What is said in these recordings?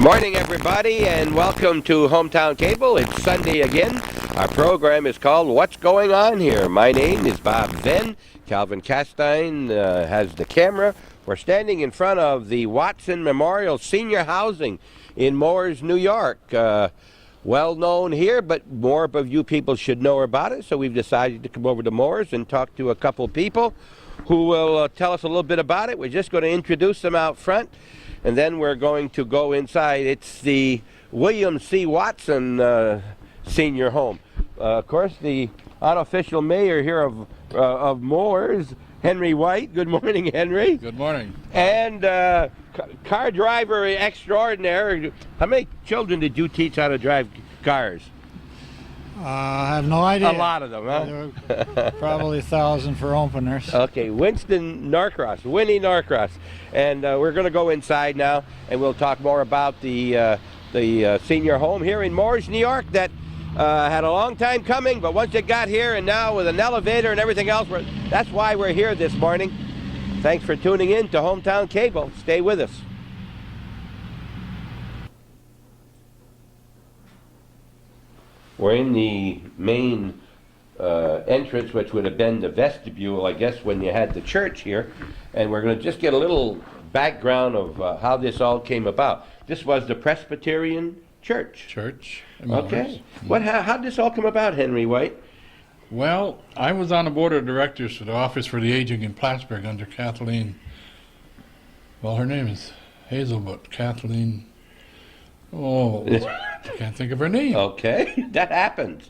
Morning, everybody, and welcome to Hometown Cable. It's Sunday again. Our program is called What's Going On Here? My name is Bob Venn. Calvin Castine has the camera. We're standing in front of the Watson Memorial Senior Housing in Mooers, New York. Well known here, but more of you people should know about it, so we've decided to come over to Mooers and talk to a couple people who will tell us a little bit about it. We're just going to introduce them out front, and then we're going to go inside. It's the William C. Watson Senior Home. Of course, the unofficial mayor here of Mooers, Henry White. Good morning, Henry. Good morning. And car driver extraordinaire. How many children did you teach how to drive cars? I have no idea. A lot of them, huh? There were probably 1,000 for openers. Okay, Winston Norcross, Winnie Norcross. And we're going to go inside now, and we'll talk more about the senior home here in Mooers, New York, that had a long time coming, but once it got here, and now with an elevator and everything else, that's why we're here this morning. Thanks for tuning in to Hometown Cable. Stay with us. We're in the main entrance, which would have been the vestibule, I guess, when you had the church here. And we're going to just get a little background of how this all came about. This was the Presbyterian Church. Okay. How did this all come about, Henry White? Well, I was on the board of directors for the Office for the Aging in Plattsburgh under Kathleen. Well, her name is Hazel, but Kathleen. Oh, I can't think of her name. Okay, that happens.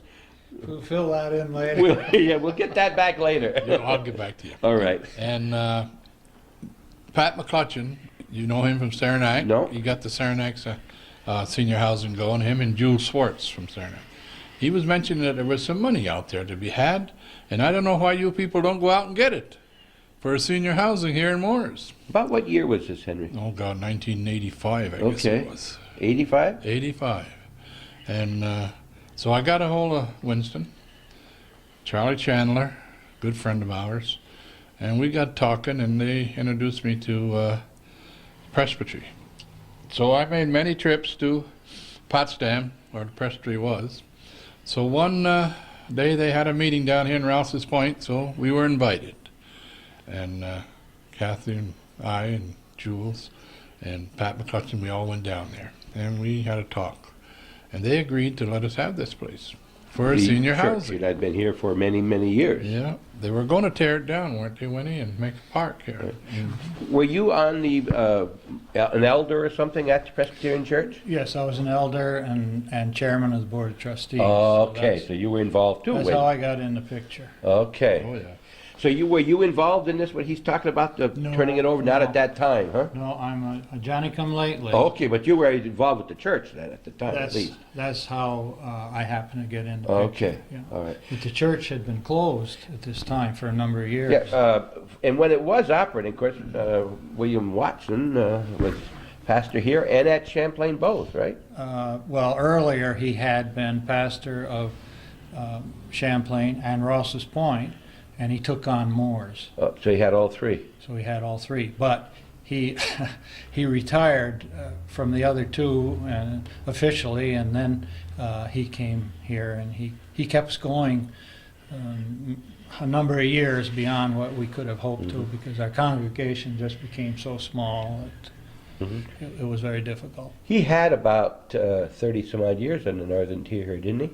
We'll fill that in later. We'll get that back later. Yeah, I'll get back to you. All right. And Pat McCutcheon, you know him from Saranac? No. He got the Saranac senior housing going, him and Jules Swartz from Saranac. He was mentioning that there was some money out there to be had, and I don't know why you people don't go out and get it for a senior housing here in Mooers. About what year was this, Henry? Oh, God, 1985, I guess it was. 85? 85. And so I got a hold of Winston, Charlie Chandler, good friend of ours, and we got talking, and they introduced me to Presbytery. So I made many trips to Potsdam, where the Presbytery was. So one day they had a meeting down here in Rouse's Point, so we were invited. And Kathy and I and Jules and Pat McCutcheon, we all went down there. And we had a talk. And they agreed to let us have this place for a senior housing. It had been here for many, many years. Yeah. They were going to tear it down, weren't they, Winnie, and make a park here. Right. Were you on the an elder or something at the Presbyterian Church? Yes, I was an elder and chairman of the board of trustees. Okay, so you were involved too. That's how I got in the picture. Okay. Oh, yeah. So were you involved in this, what he's talking about, turning it over? Not at that time, huh? No, I'm a Johnny-come-lately. Okay, but you were involved with the church then at the time, at least. That's how I happened to get in the picture. Okay, Yeah. all right. But the church had been closed at this time for a number of years. Yeah, and when it was operating, of course, William Watson was pastor here and at Champlain both, right? Well, earlier he had been pastor of Champlain and Rouse's Point, and he took on Mooers. Oh, so he had all three. So he had all three, but he he retired from the other two officially, and then he came here, and he kept us going a number of years beyond what we could have hoped to, because our congregation just became so small that it was very difficult. He had about 30 some odd years in the Northern Tier here, didn't he?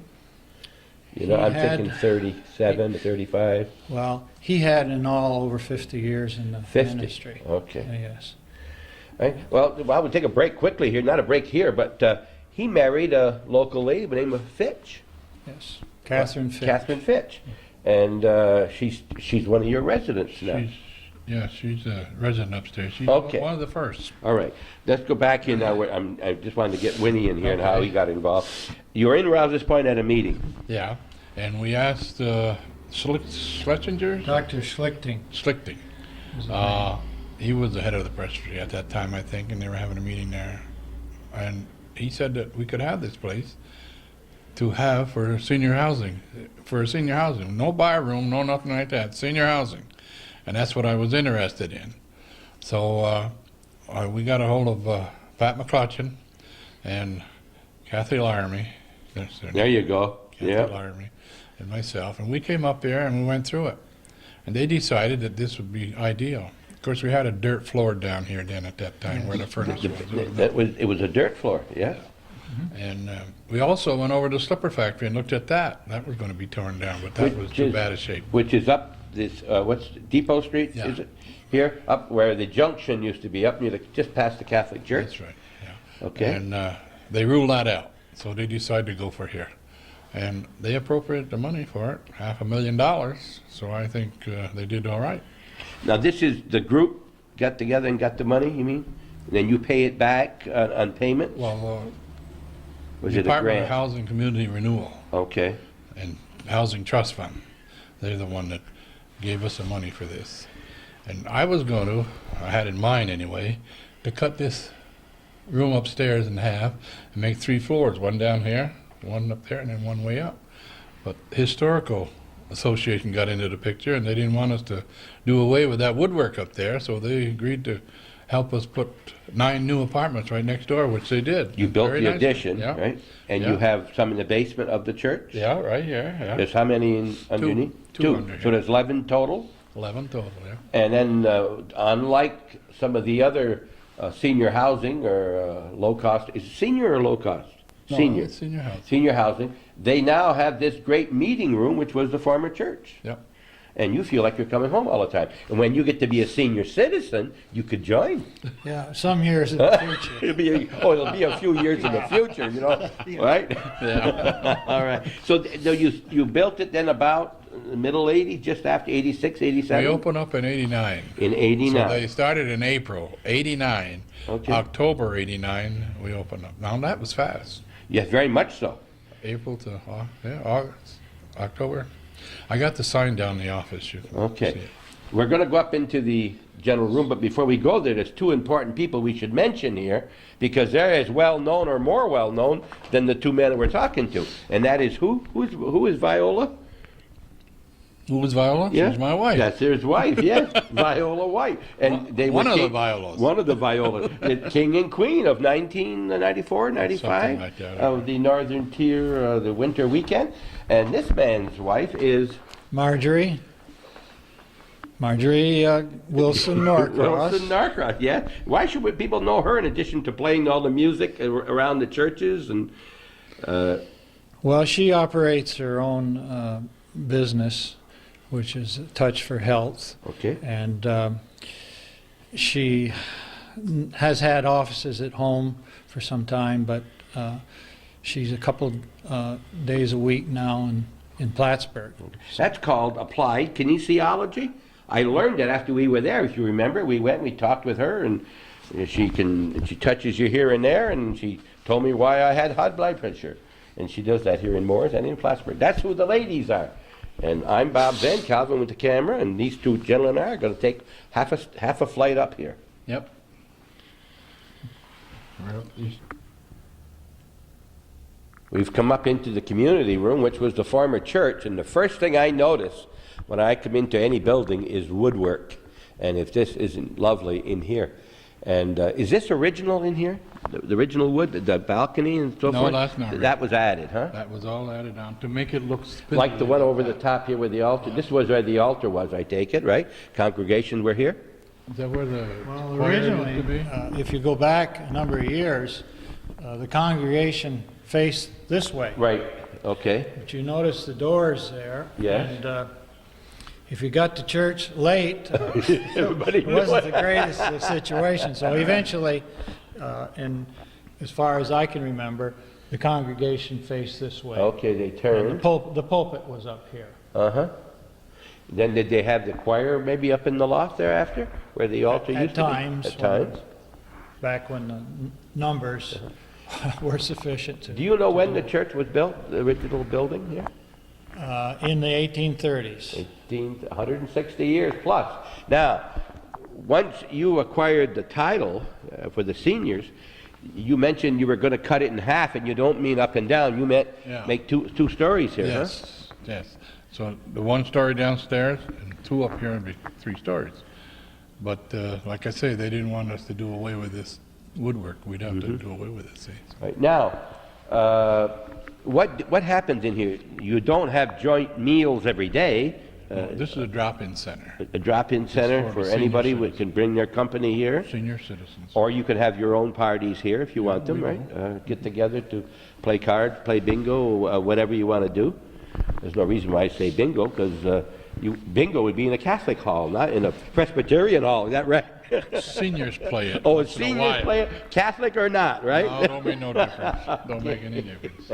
You know, I'm thinking 37 to 35. Well, he had in all over 50 years in the 50. ministry. Okay. Yes. Right. Well, we'll take a break quickly here. Not a break here, but he married a local lady by the name of Fitch. Yes. Catherine Fitch. Catherine Fitch. And she's one of your residents now. She's a resident upstairs. She's Okay. one of the first. All right. Let's go back in now. I just wanted to get Winnie in here and how he got involved. You were in Rouse's Point at a meeting. Yeah, and we asked Schlesinger? Dr. Schlichting. Schlichting. He was the head of the presbytery at that time, I think, and they were having a meeting there. And he said that we could have this place to have for senior housing. No bar room, no nothing like that. Senior housing. And that's what I was interested in. So we got a hold of Pat McCutcheon, and Kathy Laramie, that's their There name, you go. Kathy Yeah. Laramie, and myself, and we came up there and we went through it. And they decided that this would be ideal. Of course, we had a dirt floor down here then at that time where the furnace was. It was a dirt floor, yeah. And we also went over to the slipper factory and looked at that. That was going to be torn down, but that was Which too is- bad a shape. Which is up this, what's Depot Street, Yeah. is it? Here, up where the junction used to be, up near the, just past the Catholic Church? That's right, yeah. Okay. And they ruled that out, so they decided to go for here. And they appropriated the money for it, $500,000, so I think they did all right. Now, this is, the group got together and got the money, you mean? And then you pay it back on payment? Well, Was it a Department of grant? Housing Community Renewal Okay. and Housing Trust Fund, they're the one that gave us the money for this. And I was going to, I had in mind anyway, to cut this room upstairs in half and make 3 floors, one down here, one up there, and then one way up. But Historical Association got into the picture, and they didn't want us to do away with that woodwork up there, so they agreed to help us put 9 new apartments right next door, which they did. You built Very the nicely. addition, Yeah. right? And Yeah. you have some in the basement of the church? Yeah, right here, yeah. There's how many underneath? Two under So here. there's 11 total? 11 total, yeah. And then, unlike some of the other senior housing or low cost, is it senior or low cost? No, Senior. it's senior house. Senior housing. They now have this great meeting room, which was the former church. Yep. And you feel like you're coming home all the time. And when you get to be a senior citizen, you could join. Yeah, some years in the future. It'll be a few years in the future, you know, right? Yeah. All right. So you built it then about the middle 80s, just after 86, 87? We opened up in 89. In So 89. they started in April 89. Okay. October 89, we opened up. Now that was fast. Yes, very much so. April to August, October. I got the sign down in the office. You can see Okay. it. We're going to go up into the general room, but before we go there, there's 2 important people we should mention here, because they're as well known or more well known than the 2 men that we're talking to. And that is who? Who is Viola? Who was Viola? Yeah. She's my wife. That's his wife, yes. Viola White. And they One were of the king- Violas. One of the Violas. The king and queen of 1994, 95, Something like that. of the Northern Tier, the winter weekend. And this man's wife is Marjorie Wilson Norcross. Wilson Norcross, yeah. Why should people know her in addition to playing all the music around the churches? And Well, she operates her own business, which is Touch for Health, okay. and she has had offices at home for some time, but she's a couple days a week now in Plattsburgh. That's called applied kinesiology. I learned it after we were there. If you remember, we went, we talked with her, and she touches you here and there, and she told me why I had high blood pressure. And she does that here in Mooers and in Plattsburgh. That's who the ladies are. And I'm Bob Venn, Calvin with the camera, and these 2 gentlemen are going to take half a flight up here. Yep. Right up these- We've come up into the community room, which was the former church, and the first thing I notice when I come into any building is woodwork. And if this isn't lovely in here. And is this original in here? The original wood, the balcony and so No, forth? that's not That was added, huh? That was all added on to make it look Like the one over the top here where the altar, this was where the altar was, I take it, right? Congregation were here? Is that where the Well, choir used to originally, be? if you go back a number of years, the congregation faced this way. Right, okay. But you notice the doors there. Yes. And if you got to church late, Everybody it knew wasn't it. the greatest situation. So eventually, and as far as I can remember, the congregation faced this way. Okay, they And turned. the pulpit was up here. Uh-huh. Then did they have the choir maybe up in the loft thereafter, where the altar At used to be? times, At times. Back when the numbers were sufficient to. Do you know when the church was built, the original building here? In the 1830s. 160 years plus. Now, once you acquired the title for the seniors, you mentioned you were going to cut it in half, and you don't mean up and down. You meant Yeah. make two stories here, huh? Yes, yes. So the 1 story downstairs and 2 up here would be 3 stories. But like I say, they didn't want us to do away with this woodwork. We'd have to do away with it, see. Right. Now, what happens in here? You don't have joint meals every day. No, this is a drop-in center. A drop-in center for senior anybody who citizens. can bring their company here. Senior citizens. Or you can have your own parties here if you want them, we right? Get together to play cards, play bingo, whatever you want to do. There's no reason why I say bingo, because bingo would be in a Catholic hall, not in a Presbyterian hall. Is that right? Seniors play it. Oh, once in a seniors while. play it, Catholic or not, right? No, don't make no difference. Don't make any difference.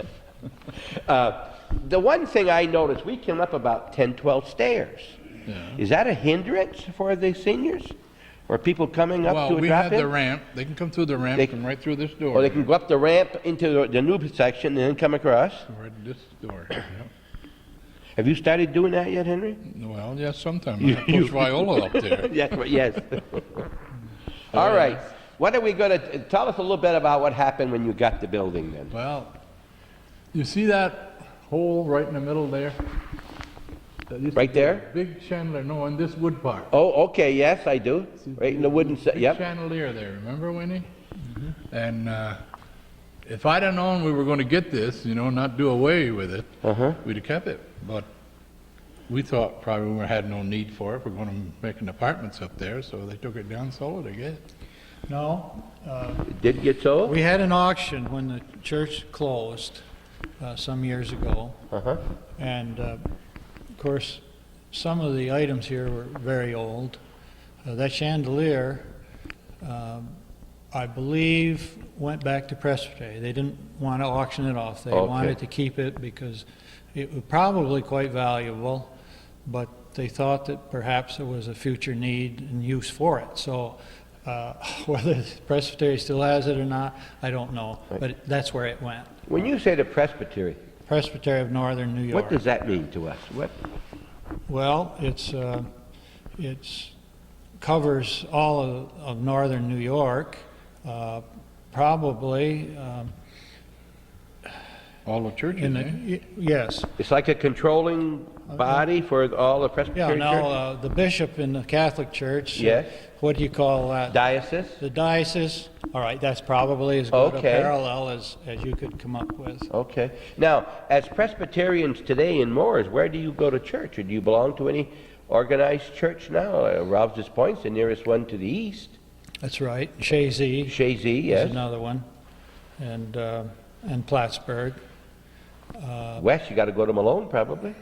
The one thing I noticed, we came up about 10, 12 stairs. Yeah. Is that a hindrance for the seniors? Or people coming up Well, to a we have drop-in? the ramp. They can come through the ramp They- and right through this door. Or they can go up the ramp into the new section and then come across? Right this door. Yep. Have you started doing that yet, Henry? Well, yes, sometimes. I push Viola up there. Yes, yes. All right. What are we going to tell us a little bit about what happened when you got the building then? Well, you see that hole right in the middle there? That used to Right be a there? Big chandelier, no, in this wood part. Oh, okay, yes, I do. Right in the wooden set, Big yep. chandelier there, remember, Winnie? And if I'd have known we were going to get this, you know, not do away with it, we'd have kept it. But we thought probably we had no need for it. We're going to make an apartments up there, so they took it down, sold it again. No, It did get sold? we had an auction when the church closed some years ago. And of course, some of the items here were very old. That chandelier, I believe, went back to Presbytery. They didn't want to auction it off. They Okay. wanted to keep it because it was probably quite valuable, but they thought that perhaps there was a future need and use for it. So whether Presbytery still has it or not, I don't know. But that's where it went. When you say the Presbytery, Presbytery of Northern New York. what does that mean to us? What? Well, it's covers all of northern New York, probably All the churches, in eh? the, yes. It's like a controlling body for all the Yeah, Presbyterian churches? now, the bishop in the Catholic Church, Yes. what do you call that? Diocese? The diocese, all right, that's probably as good a Okay. parallel as you could come up with. Okay. Now, as Presbyterians today in Mooers, where do you go to church? Or do you belong to any organized church now? Rouse's Point's the nearest one to the east. That's right, Shazy Shazy, is yes. another one, and Plattsburgh. West, you got to go to Malone, probably.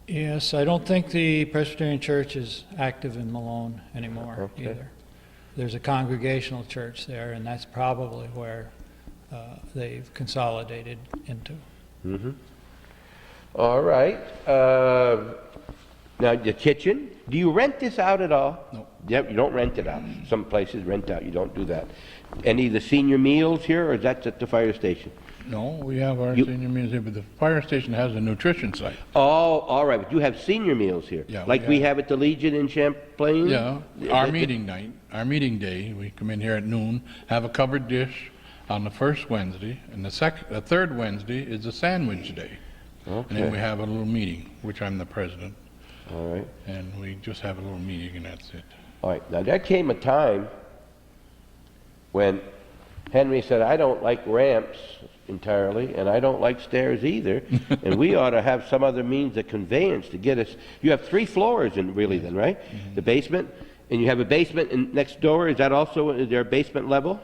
Yes, I don't think the Presbyterian Church is active in Malone anymore Okay. either. There's a congregational church there, and that's probably where they've consolidated into. All right. Now, the kitchen, do you rent this out at all? No. Yep, you don't rent it out. Some places rent out, you don't do that. Any of the senior meals here, or is that at the fire station? No, we have our You- senior meals here, but the fire station has a nutrition site. Oh, all right, but you have senior meals here? Yeah, Like we we have at the Legion in Champlain? Yeah, our meeting night, our meeting day, we come in here at noon, have a covered dish on the first Wednesday, and the third Wednesday is a sandwich day. And then we Okay, have a little meeting, which I'm the president, all right. and we just have a little meeting and that's it. All right, now there came a time when Henry said, I don't like ramps entirely, and I don't like stairs either, and we ought to have some other means of conveyance to get us. You have 3 floors in really then, right? The basement, and you have a basement in next door. Is that also, is there a basement level?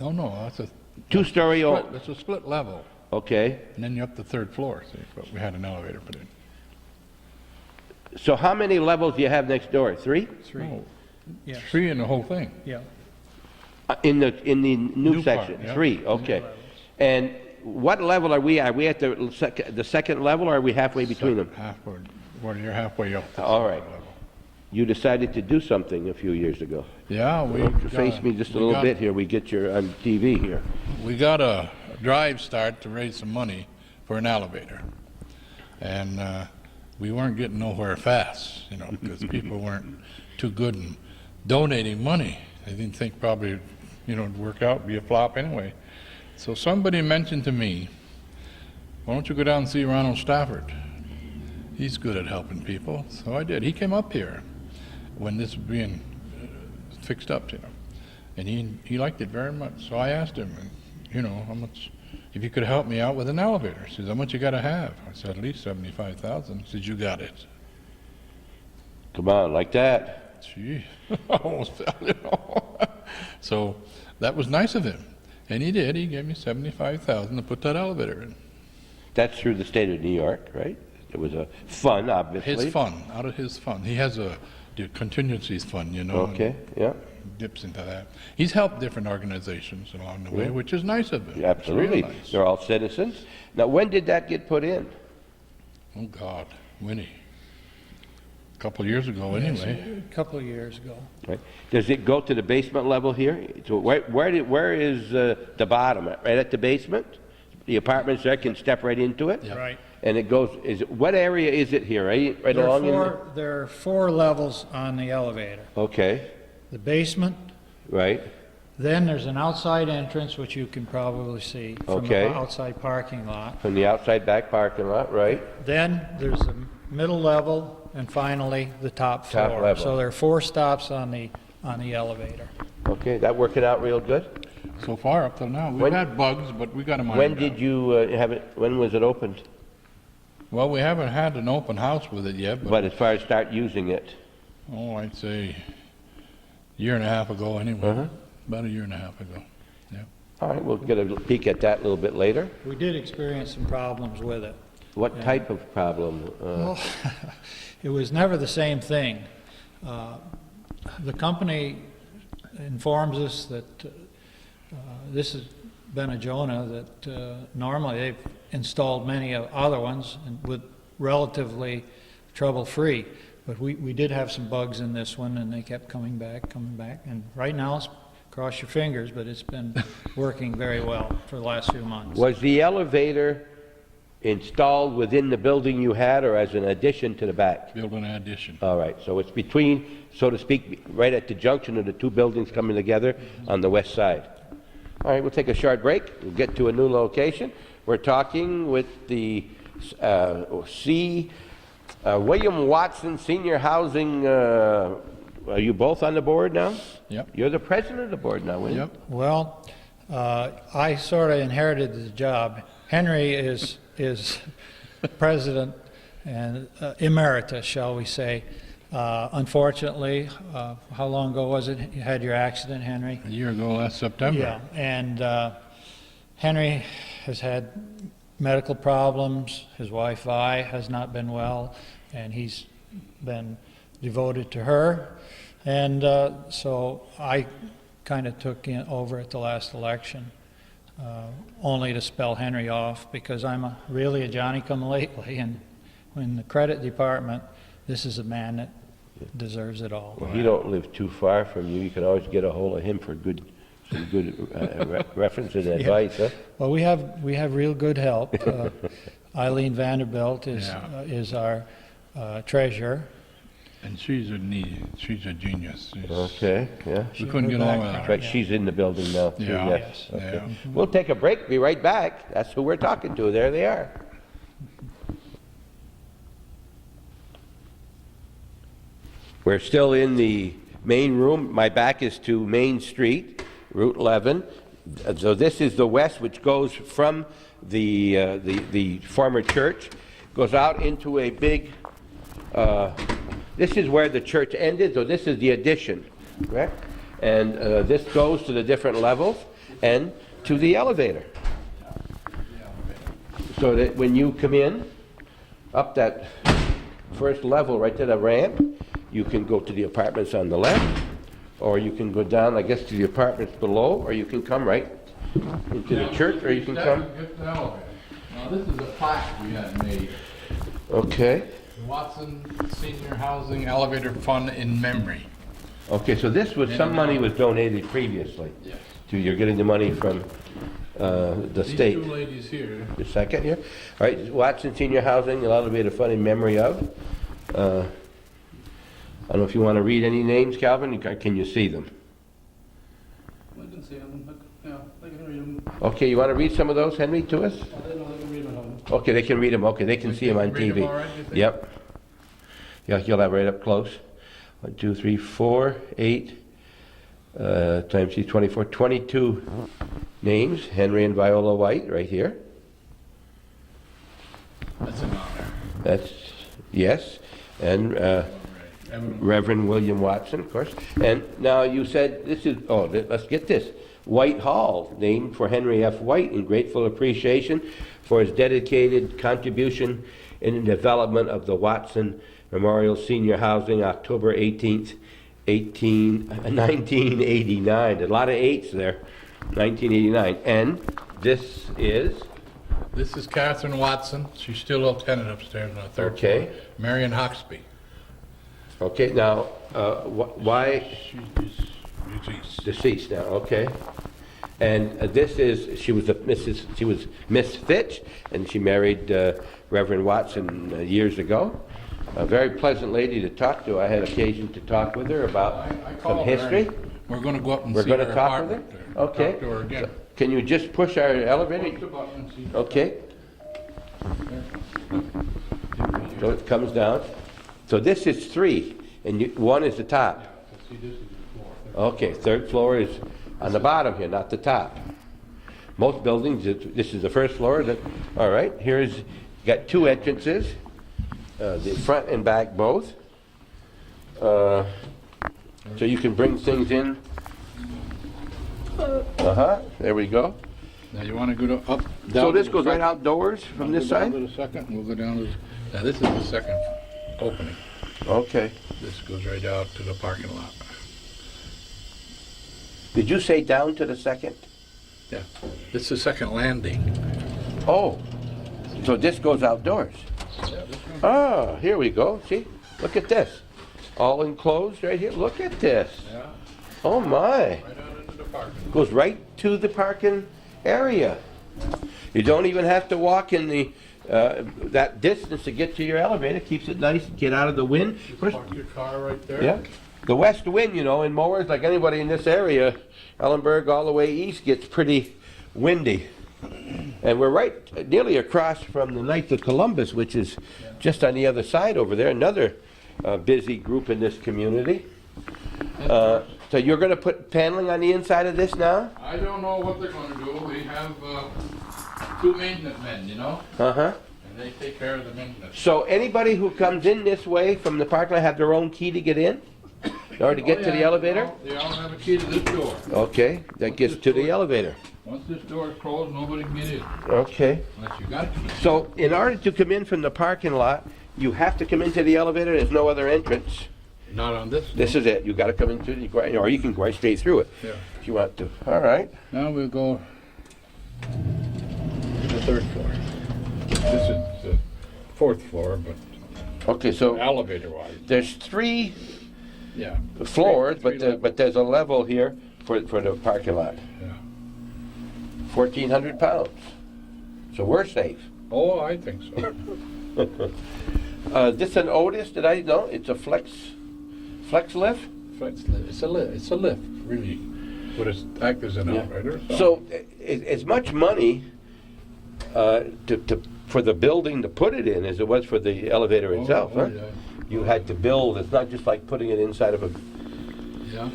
No, that's a 2-story split, old, that's a split level, okay. and then you're up the third floor, see, but we had an elevator put in. So how many levels do you have next door? 3? No, Yes. 3 in the whole thing. Yeah. In the new New part, section? yeah. 3, okay. And what level are we at? Are we at the second level, or are we halfway between them? Halfway, well, you're halfway up. the All second right. level. You decided to do something a few years ago. Yeah, we Face me just a little bit here, we get you on TV here. We got a drive start to raise some money for an elevator. And we weren't getting nowhere fast, you know, because people weren't too good in donating money. They didn't think probably, you know, it'd work out, be a flop anyway. So somebody mentioned to me, why don't you go down and see Ronald Stafford? He's good at helping people. So I did. He came up here when this was being fixed up, you know. And he liked it very much. So I asked him, you know, how much, if you could help me out with an elevator. He says, how much you got to have? I said, at least 75,000. He says, you got it. Come on, like that. Gee, I almost fell, you know. So that was nice of him. And he did. He gave me 75,000 to put that elevator in. That's through the state of New York, right? It was a fund, obviously. His fund, out of his fund. He has the contingencies fund, you know. Okay, yeah. Dips into that. He's helped different organizations along the way, which is nice of him. Absolutely. It's real nice. They're all citizens. Now, when did that get put in? Oh, God, Winnie. A couple of years ago, anyway. A couple of years ago. Right. Does it go to the basement level here? So where is the bottom? Right at the basement? The apartments there can step right into it? Yeah. Right. And it goes, what area is it here? Right along in there? There are 4 levels on the elevator. Okay, The basement, right. then there's an outside entrance, which you can probably see from Okay. the outside parking lot. From the outside back parking lot, right? Then there's the middle level, and finally the top floor. Top level. So there are 4 stops on the elevator. Okay, that working out real good? So far, up till now. We've When- had bugs, but we got them When did you have it, when was it opened? Well, we haven't had an open house with it yet, but, But as far as start using it? oh, I'd say year and a half ago anyway. Uh-huh. About a year and a half ago. Yeah. All right, we'll get a peek at that a little bit later. We did experience some problems with it. What type of problem? Well, it was never the same thing. The company informs us that this has been a Jonah that normally they've installed many other ones and with relatively trouble-free. But we did have some bugs in this one, and they kept coming back. And right now, cross your fingers, but it's been working very well for the last few months. Was the elevator installed within the building you had or as an addition to the back? Building addition. All right, so it's between, so to speak, right at the junction of the 2 buildings coming together on the west side. All right, we'll take a short break. We'll get to a new location. We're talking with the William Watson Senior Housing. Are you both on the board now? Yep. You're the president of the board now, William? Yep. Well, I sort of inherited the job. Henry is president and emeritus, shall we say. Unfortunately, how long ago was it you had your accident, Henry? A year ago last September. Yeah, and Henry has had medical problems. His wife, Vi, has not been well, and he's been devoted to her. And so I kind of took over at the last election, only to spell Henry off because I'm really a Johnny-come-lately, and in the credit department, this is a man that deserves it all. Well, he don't live too far from you. You can always get a hold of him for some good reference and advice, huh? Well, we have real good help. Eileen Vanderbilt Yeah. Is our treasurer. And she's a genius. Okay, yeah. We couldn't get along That's without right, her. she's in the building now, too, Yeah. yes. Yes. Okay. Yeah. We'll take a break, be right back. That's who we're talking to. There they are. We're still in the main room. My back is to Main Street, Route 11. So this is the west, which goes from the former church, goes out into a big, this is where the church ended, so this is the addition, correct? And this goes to the different levels and to the elevator. So that when you come in, up that first level right to the ramp, you can go to the apartments on the left, or you can go down, I guess, to the apartments below, or you can come right into the church, or you can come... Get the elevator. Now, this is a plaque we had made. Okay. Watson Senior Housing Elevator Fund in Memory. Okay, so this was, some money was donated previously. Yes. You're getting the money from the state. These 2 ladies here. The second here. All right, Watson Senior Housing, elevator fund in memory of. I don't know if you want to read any names, Calvin, can you see them? I can see them, but, yeah, they can read them. Okay, you want to read some of those, Henry, to us? They know they can read them. Okay, they can read them, okay, they can see them on Read TV. them all right, you think? Yep. Yeah, you'll have right up close. 1, 2, 3, 4, 8, times she's 24, 22 names. Henry and Viola White right here. That's an honor. That's, yes. And Reverend William Watson, of course. And now you said this is, oh, let's get this. White Hall, named for Henry F. White in grateful appreciation for his dedicated contribution in the development of the Watson Memorial Senior Housing, October 18th, 1989. A lot of eights there, 1989. And this is? This is Catherine Watson. She's still a tenant upstairs on the third floor. Marion Hoxby. Okay, now, why? She's deceased. Deceased now, okay. And this is, she was Miss Fitch, and she married Reverend Watson years ago. A very pleasant lady to talk to. I had occasion to talk with her about some history. We're going to go up and We're see going her to talk with her? apartment. Okay. Talk to her again. So, can you just push our elevator? Push the button and see. Okay. So it comes down. So this is 3, and one is the top. Yeah, see, this is the floor. Okay, third floor is on the bottom here, not the top. Most buildings, this is the first floor. All right, here's, got 2 entrances, the front and back both. So you can bring things in. There we go. Now you want to go up, down. So this to the goes right second- outdoors from this We'll go side? down to the second, we'll go down to, now this is the second opening. Okay. This goes right out to the parking lot. Did you say down to the second? Yeah, this is the second landing. Oh, so this goes outdoors. Yeah, this one. Ah, here we go. See, look at this. All enclosed right here. Look at this. Yeah, Oh my. right out into the parking lot. Goes right to the parking area. You don't even have to walk in the that distance to get to your elevator. Keeps it nice. Get out of the wind. You First- park your car right there. yeah. The west wind, you know, in Mooers, like anybody in this area, Ellenburg all the way east, gets pretty windy. And we're right nearly across from the Knights of Columbus, which is just on the other side over there, another busy group in this community. So you're going to put paneling on the inside of this now? I don't know what they're gonna do. We have 2 maintenance men, you know, Uh-huh. and they take care of the maintenance. So anybody who comes in this way from the parking lot have their own key to get in? In order to get to the elevator? They all have a key to this door. Okay, that gets to the elevator. Once this door is closed, nobody can get in, Okay. unless you got a key. So in order to come in from the parking lot, you have to come into the elevator. There's no other entrance. Not on this. This is it. You got to come into the, or you can go right straight through it Yeah. if you want to. All right. Now we'll go to the 3rd floor. This is the 4th floor, but Okay, so elevator-wise, there's 3 yeah. floors, Three but there's a level here for the parking lot. Yeah. 1,400 pounds. So we're safe. Oh, I think so. This an Otis? Did I know? It's a flex lift. It's a lift, really, but it's act as an Yeah. elevator. So it's much money for the building to put it in as it was for the elevator itself. Huh? Yeah. You had to build. It's not just like putting it inside of a. Yeah.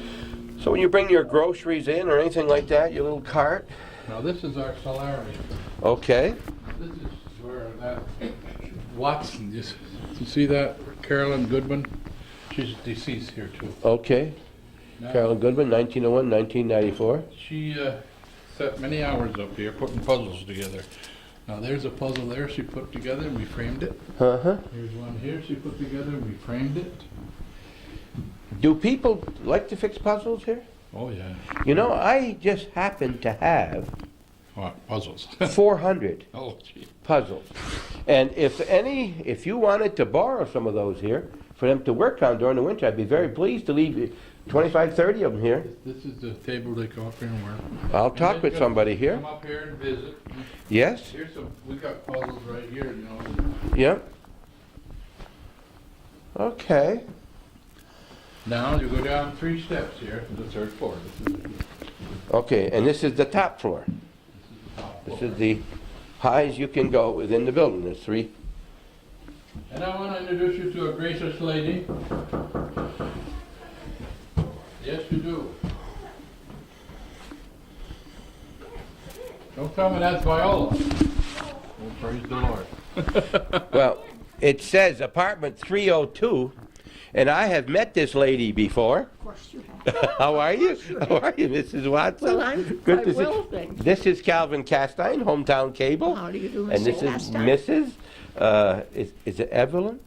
So when you bring your groceries in or anything like that, your little cart. Now this is our solarium. Okay. This is where that Watson, you see that? Carolyn Goodman? She's deceased here too. Okay. Now, Carolyn Goodman, 1901, 1994. She set many hours up here putting puzzles together. Now there's a puzzle there she put together and we framed it. Uh-huh. Here's one here she put together and we framed it. Do people like to fix puzzles here? Oh yeah. You know, I just happen to have What, puzzles? 400 Oh gee. puzzles. And if you wanted to borrow some of those here for them to work on during the winter, I'd be very pleased to leave 25, 30 of them here. This is the table they come up here and work. I'll talk with somebody here. Come up here and visit. Yes? Here's some, we got puzzles right here, you know. Yep. Okay. Now you go down 3 steps here to the 3rd floor. This is Okay, and this is the top floor. the top This floor. is the high as you can go within the building. There's 3. And I want to introduce you to a gracious lady. Yes, you do. Don't tell me that's Viola. Well, praise the Lord. Well, it says apartment 302, and I have met this lady before. Of course you have. How are you? How are you, Mrs. Watson? Well, I'm Good quite to see well, thanks. This is Calvin Castine, Hometown Cable. How do you do, And Mr. this is Castine? Mrs. Is it Evelyn?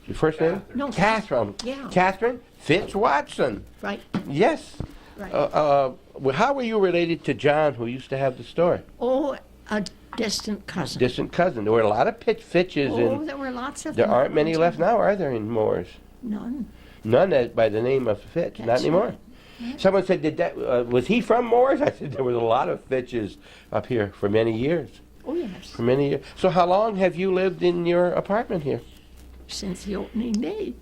Your first name? No, Catherine. yeah. Catherine Fitz Watson. Right, Yes. right. Well, how were you related to John, who used to have the store? Oh, a distant cousin. Distant cousin. There were a lot of Fitches, Oh, and there were lots of there them. aren't many left now, are there, in Mooers? None. None by the name of Fitch, not That's anymore. right. Yeah. Someone said, was he from Mooers? I said, there was a lot of Fitches up here for many years. Oh, yes, For many years. So how long have you lived in your apartment here? since the opening day.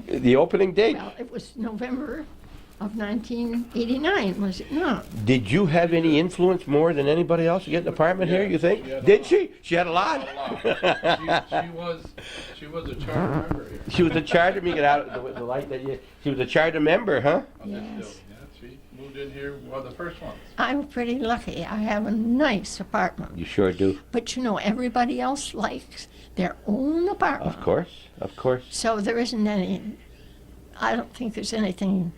The opening date? Well, it was November of 1989, was it not? Did you have any influence more than anybody else to get an apartment here, you think? she had a Did lot. she? She had a lot. She was a charter member here. She was a charter, me get out the light that you, she was a charter member, huh? Of this Yes. building, yeah. She moved in here, one of the first ones. I'm pretty lucky. I have a nice apartment. You sure do. But you know, everybody else likes their own apartment. Of course, of course. So there isn't any, I don't think there's anything.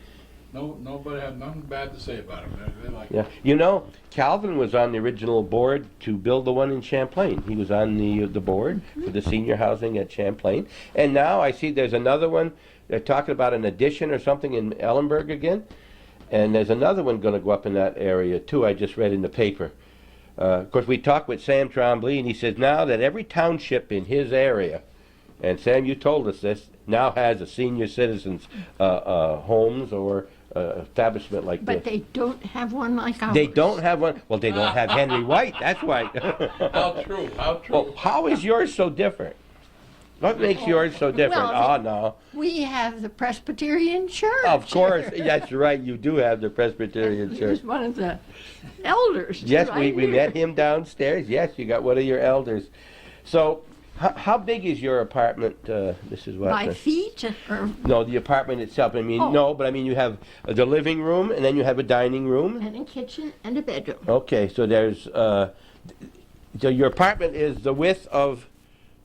No, nobody had nothing bad to say about him. They like Yeah, you know, Calvin was on the original board to build the one in Champlain. He was on the board for the senior housing at Champlain. And now I see there's another one, they're talking about an addition or something in Ellenburg again. And there's another one gonna go up in that area too, I just read in the paper. Of course, we talked with Sam Trombley, and he says now that every township in his area, and Sam, you told us this, now has a senior citizens homes or establishment like But this. they don't have one like ours. They don't have one. Well, they don't have Henry White. That's why. How true, how true. Well, how is yours so different? What makes yours so different? Well, Oh, no. We have the Presbyterian Church. Of course. That's right. You do have the Presbyterian He Church. was one of the elders. too, Yes, I we knew. met him downstairs. Yes, you got one of your elders. So, how big is your apartment, Mrs. By Watson? feet, or No, the apartment itself. I mean, Oh. no, but I mean, you have the living room, and then you have a dining room. and a kitchen and a bedroom. Okay, so there's, so your apartment is the width of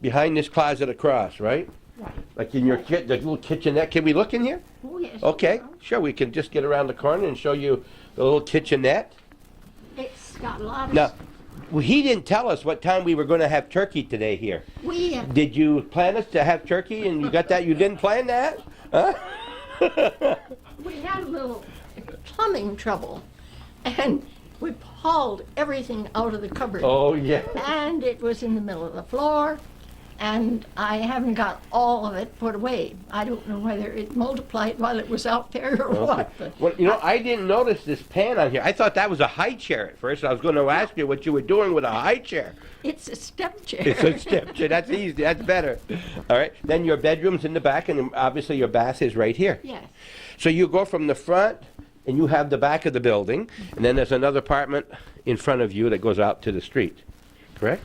behind this closet across, right? Right. Like in your the little kitchenette. Can we look in here? Oh, yes. Okay, sure. We can just get around the corner and show you the little kitchenette. It's got a lot of. Now, well, he didn't tell us what time we were going to have turkey today here. We Did you plan us to have turkey and you got that? You didn't plan that? Huh? we had a little plumbing trouble, and we hauled everything out of the cupboard, Oh, yeah. and it was in the middle of the floor, and I haven't got all of it put away. I don't know whether it multiplied while it was out there or what. But Well, you know, I didn't notice this pan on here. I thought that was a high chair at first. I was going to ask you what you were doing with a high chair. it's a step chair. It's a step chair. That's easy. That's better. All right. Then your bedroom's in the back, and obviously your bath is right here. Yes. So you go from the front, and you have the back of the building, and then there's another apartment in front of you that goes out to the street. Correct?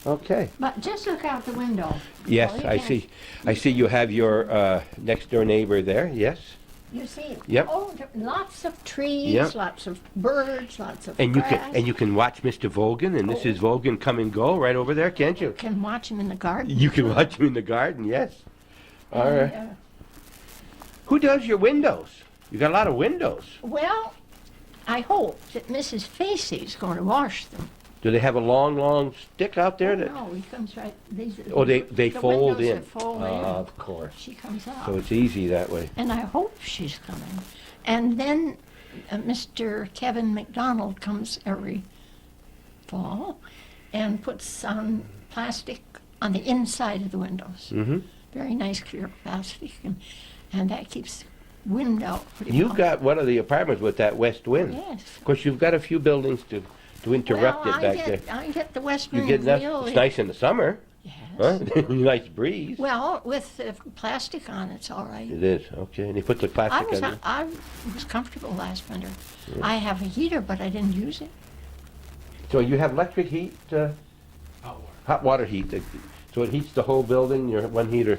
Okay. But just look out the window. Yes, Oh, you I can- see. I see you have your next door neighbor there. Yes. You see? Yep. Oh, lots of trees, Yep. lots of birds, lots of And you grass. can watch Mr. Vogan and Mrs. Vogan come and go right over there, can't you? Can watch him in the garden. You can watch him in the garden. Yes. All And, right. Who does your windows? You got a lot of windows. Well, I hope that Mrs. Facey's going to wash them. Do they have a long, long stick out there? That, No, he comes right. These, oh, they the fold windows in. that fold in. Of course. She comes out. So it's easy that way. And I hope she's coming. And then Mr. Kevin McDonald comes every fall and puts on plastic on the inside of the windows. Mm-hmm. Very nice clear plastic, and that keeps the wind out pretty You well. got one of the apartments with that west wind. Yes. Of course, you've got a few buildings to interrupt Well, it back there. I get the west You wind get enough. really. It's nice in the summer. Yes. Huh? Nice breeze. Well, with the plastic on, it's all right. It is, okay. And they put the I plastic was on it. I was comfortable last winter. I have a heater, but I didn't use it. So you have electric heat, Hot water. hot water heat. So it heats the whole building, your one heater.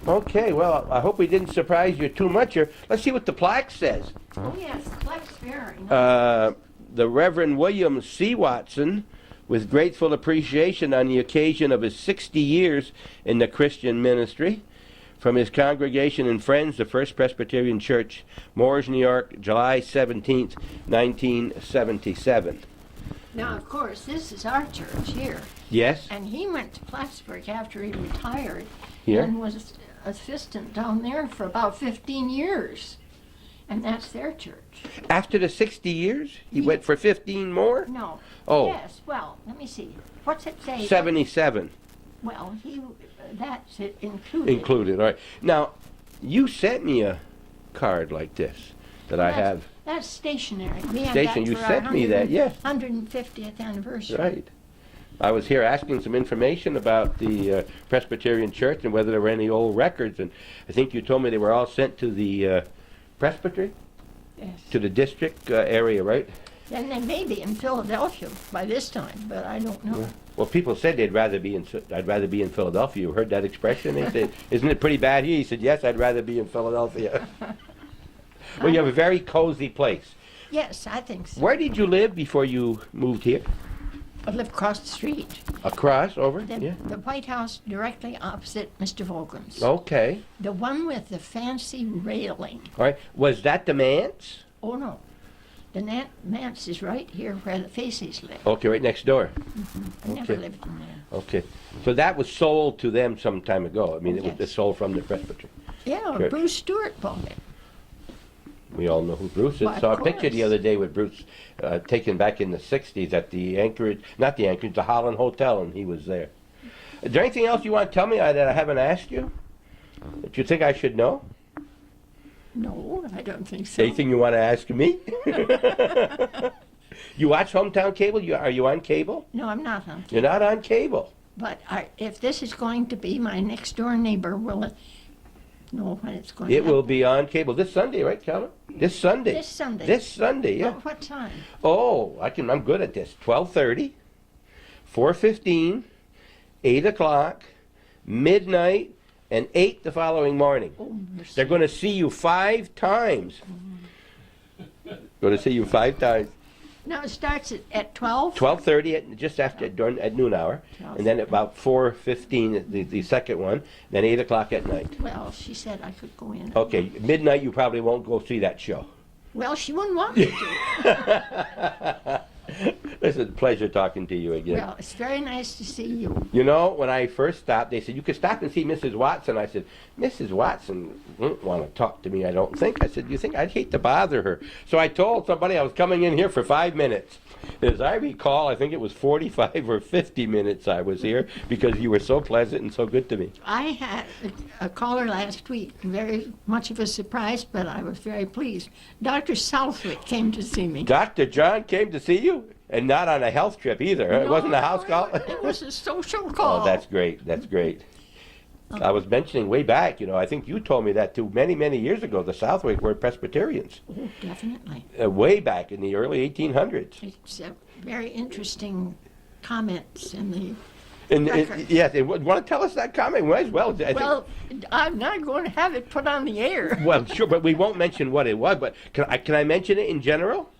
Okay, well, I hope we didn't surprise you too much here. Let's see what the plaque says. Oh yes, the plaque's very nice. the Reverend William C. Watson, with grateful appreciation on the occasion of his 60 years in the Christian ministry, from his congregation and friends, the First Presbyterian Church, Mooers, New York, July 17th, 1977. Now, of course, this is our church here. Yes? And he went to Plattsburgh after he retired Here? and was assistant down there for about 15 years. And that's their church. After the 60 years, he went for 15 more? No. Oh. Yes, well, let me see. What's it say? 77 Well, that's it included. included. All right. Now, you sent me a card like this that I have. That's stationary. We had Station, that you for our sent me that, yeah. 150th anniversary. Right. I was here asking some information about the Presbyterian Church and whether there were any old records, and I think you told me they were all sent to the presbytery, Yes. to the district area, right? And they may be in Philadelphia by this time, but I don't know. Well, people said I'd rather be in Philadelphia. You heard that expression? They said, "Isn't it pretty bad here?" He said, "Yes, I'd rather be in Philadelphia." Well, you have a very cozy place. Yes, I think so. Where did you live before you moved here? I live across the street. Across, over? The White House directly opposite Mr. Vogel's. Okay. The one with the fancy railing. All right. Was that the manse? Oh, no. The manse is right here where the Facey's live. Okay, right next door. I never okay. lived in there. Okay. So that was sold to them some time ago. I mean, it was Yes. sold from the presbytery. Yeah, Church. Bruce Stewart bought it. We all know who Bruce is. Why, of Saw a picture the course. other day with Bruce taken back in the 60s at the Anchorage, not the Anchorage, the Holland Hotel, and he was there. Is there anything else you want to tell me that I haven't asked you? That you think I should know? No, I don't think so. Anything you want to ask me? You watch Hometown Cable? Are you on cable? No, I'm not on. You're not on cable. But if this is going to be my next door neighbor, will it know when it's going It to will be on cable this Sunday, right, Calvin? This Sunday. This Sunday. This Sunday, yeah. Well, what time? Oh, I'm good at this. 12:30, 4:15, 8 o'clock, midnight, and 8 the following morning. Oh, mercy. They're going to see you 5 times. Going to see you 5 times. Now it starts at 12? 12:30 just after at noon hour, and then about 4:15 the second one, then 8 o'clock at night. Well, she said I could go in. Okay, midnight you probably won't go see that show. Well, she wouldn't want me to. It's a pleasure talking to you again. Well, it's very nice to see you. You know, when I first stopped, they said, you could stop and see Mrs. Watson. I said, Mrs. Watson won't want to talk to me, I don't think. I said, you think I'd hate to bother her? So I told somebody I was coming in here for 5 minutes. As I recall, I think it was 45 or 50 minutes I was here because you were so pleasant and so good to me. I had a caller last week, very much of a surprise, but I was very pleased. Dr. Southwick came to see me. Dr. John came to see you? And not on a health trip either. It wasn't a house call? It was a social call. Oh, that's great. That's great. I was mentioning way back, I think you told me that too many, many years ago, the Southwick were Presbyterians. Oh, definitely. Way back in the early 1800s. It's very interesting comments in the And record. yes, want to tell us that comment? Might as well. I think- Well, I'm not going to have it put on the air. well, sure, but we won't mention what it was. But can I mention it in general?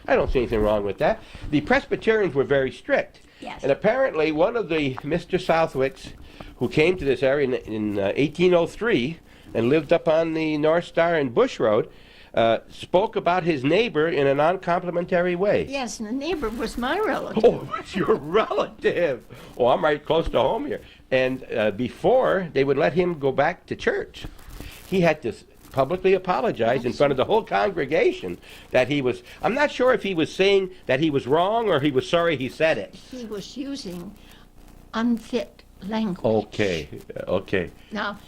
I don't see anything wrong with that. The Presbyterians were very strict. Yes. And apparently one of the Mr. Southwicks who came to this area in 1803 and lived up on the North Star and Bush Road spoke about his neighbor in a non-complimentary way. Yes, and the neighbor was my relative. Oh, it's your relative. Oh, I'm right close to home here. And before they would let him go back to church, he had to publicly apologize in front of the whole congregation that he was, I'm not sure if he was saying that he was wrong or he was sorry he said it. He was using unfit language. Okay. Now,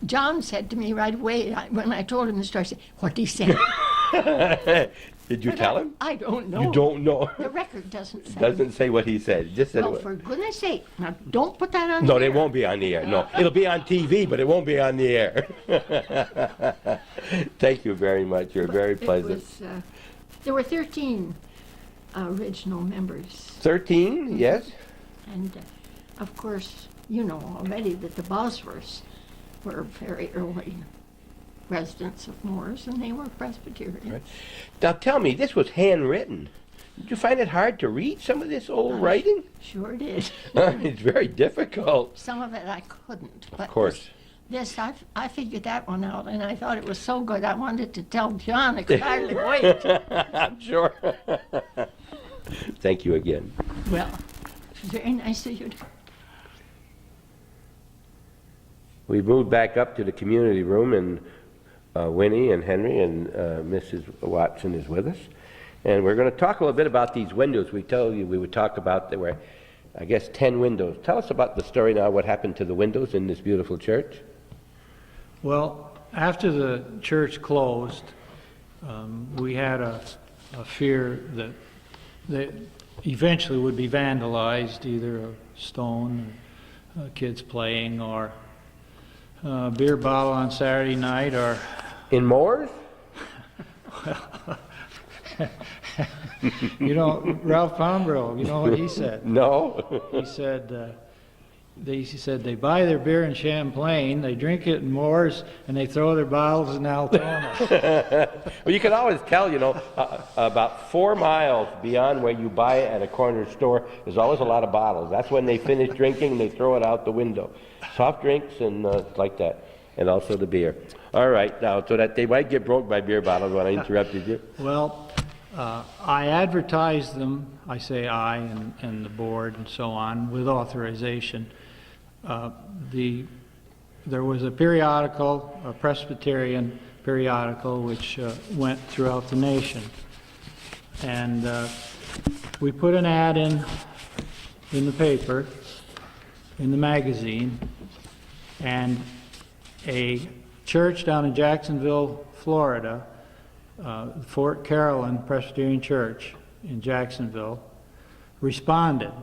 John said to me right away when I told him the story, he said, what did he say? Did you tell him? I don't know. You don't know. The record doesn't say. Doesn't say what he said. It just said Oh, it. for goodness sake. Now, don't put that on No, the they air. won't be on the air. No, it'll be on TV, but it won't be on the air. Thank you very much. You're very It pleasant. was, there were 13 original members. 13, yes? And, of course, you know already that the Bosworths were very early residents of Mooers, and they were Presbyterians. Right. Now tell me, this was handwritten. Did you find it hard to read some of this old writing? Sure did. It's very difficult. Some of it I couldn't, but Of course. I figured that one out, and I thought it was so good I wanted to tell John. I could hardly wait. I'm sure. Thank you again. Well, very nice of you. We moved back up to the community room, and Winnie and Henry and Mrs. Watson is with us. And we're going to talk a little bit about these windows. We told you we would talk about, there were, I guess, 10 windows. Tell us about the story now, what happened to the windows in this beautiful church. Well, after the church closed, we had a fear that they eventually would be vandalized, either a stone, or kids playing, or a beer bottle on Saturday night, or... In Mooers? You know, Ralph Pombro, you know what he said? No. He said, they buy their beer in Champlain, they drink it in Mooers, and they throw their bottles in Altona. Well, you can always tell, you know, about 4 miles beyond where you buy it at a corner store, there's always a lot of bottles. That's when they finish drinking, they throw it out the window. Soft drinks and like that, and also the beer. All right, now, so that they might get broke by beer bottles when I interrupted you. Well, I advertised them, I say I and the board and so on, with authorization. There was a periodical, a Presbyterian periodical, which went throughout the nation. And we put an ad in the paper, in the magazine, and a church down in Jacksonville, Florida, Fort Carolyn Presbyterian Church in Jacksonville, responded.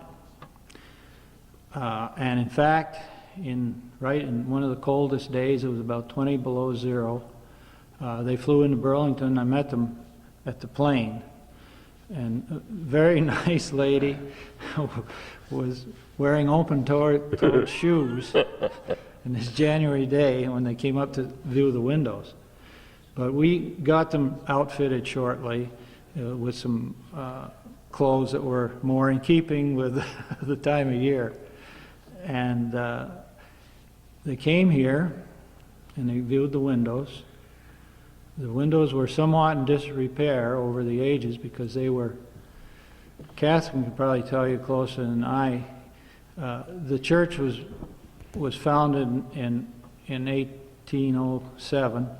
And in fact, right in one of the coldest days, it was about 20 below zero, they flew into Burlington. I met them at the plane. And a very nice lady was wearing open-toed shoes in this January day when they came up to view the windows. But we got them outfitted shortly with some clothes that were more in keeping with the time of year. And they came here and they viewed the windows. The windows were somewhat in disrepair over the ages because they were, Catherine could probably tell you closer than I, the church was founded in 1807.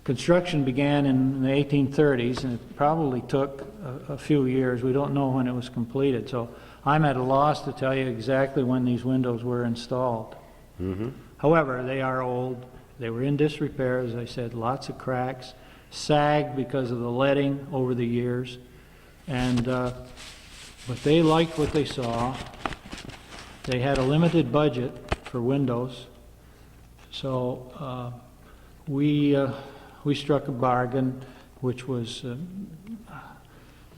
Construction began in the 1830s, and it probably took a few years. We don't know when it was completed, so I'm at a loss to tell you exactly when these windows were installed. Mm-hmm. However, they are old. They were in disrepair, as I said, lots of cracks, sagged because of the leading over the years, and but they liked what they saw. They had a limited budget for windows, so we struck a bargain, which was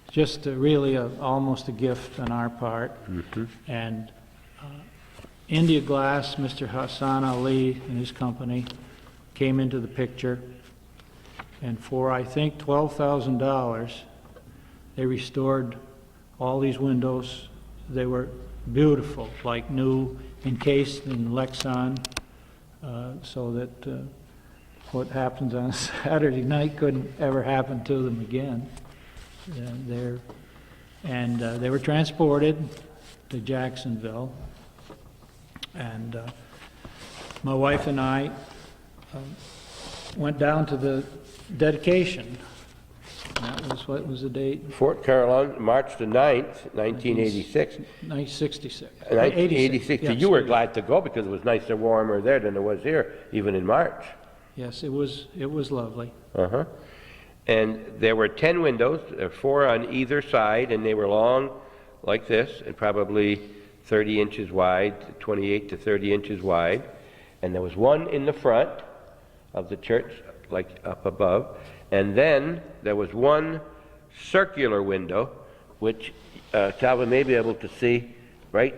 just really almost a gift on our part. Mm-hmm. And India Glass, Mr. Hassan Ali and his company came into the picture, and for I think $12,000 they restored all these windows. They were beautiful, like new, encased in Lexan, so that what happens on a Saturday night couldn't ever happen to them again. They were transported to Jacksonville, and my wife and I went down to the dedication. That was, what was the date? Fort Carolyn, March the 9th, 1986. 1966. 1986. Yes, You were glad to go because it was nicer, warmer there than it was here, even in March. Yes, it was lovely. Uh-huh. And there were 10 windows, 4 on either side, and they were long like this, and probably 30 inches wide, 28 to 30 inches wide. And there was one in the front of the church, like up above. And then there was one circular window, which Calvin may be able to see, right,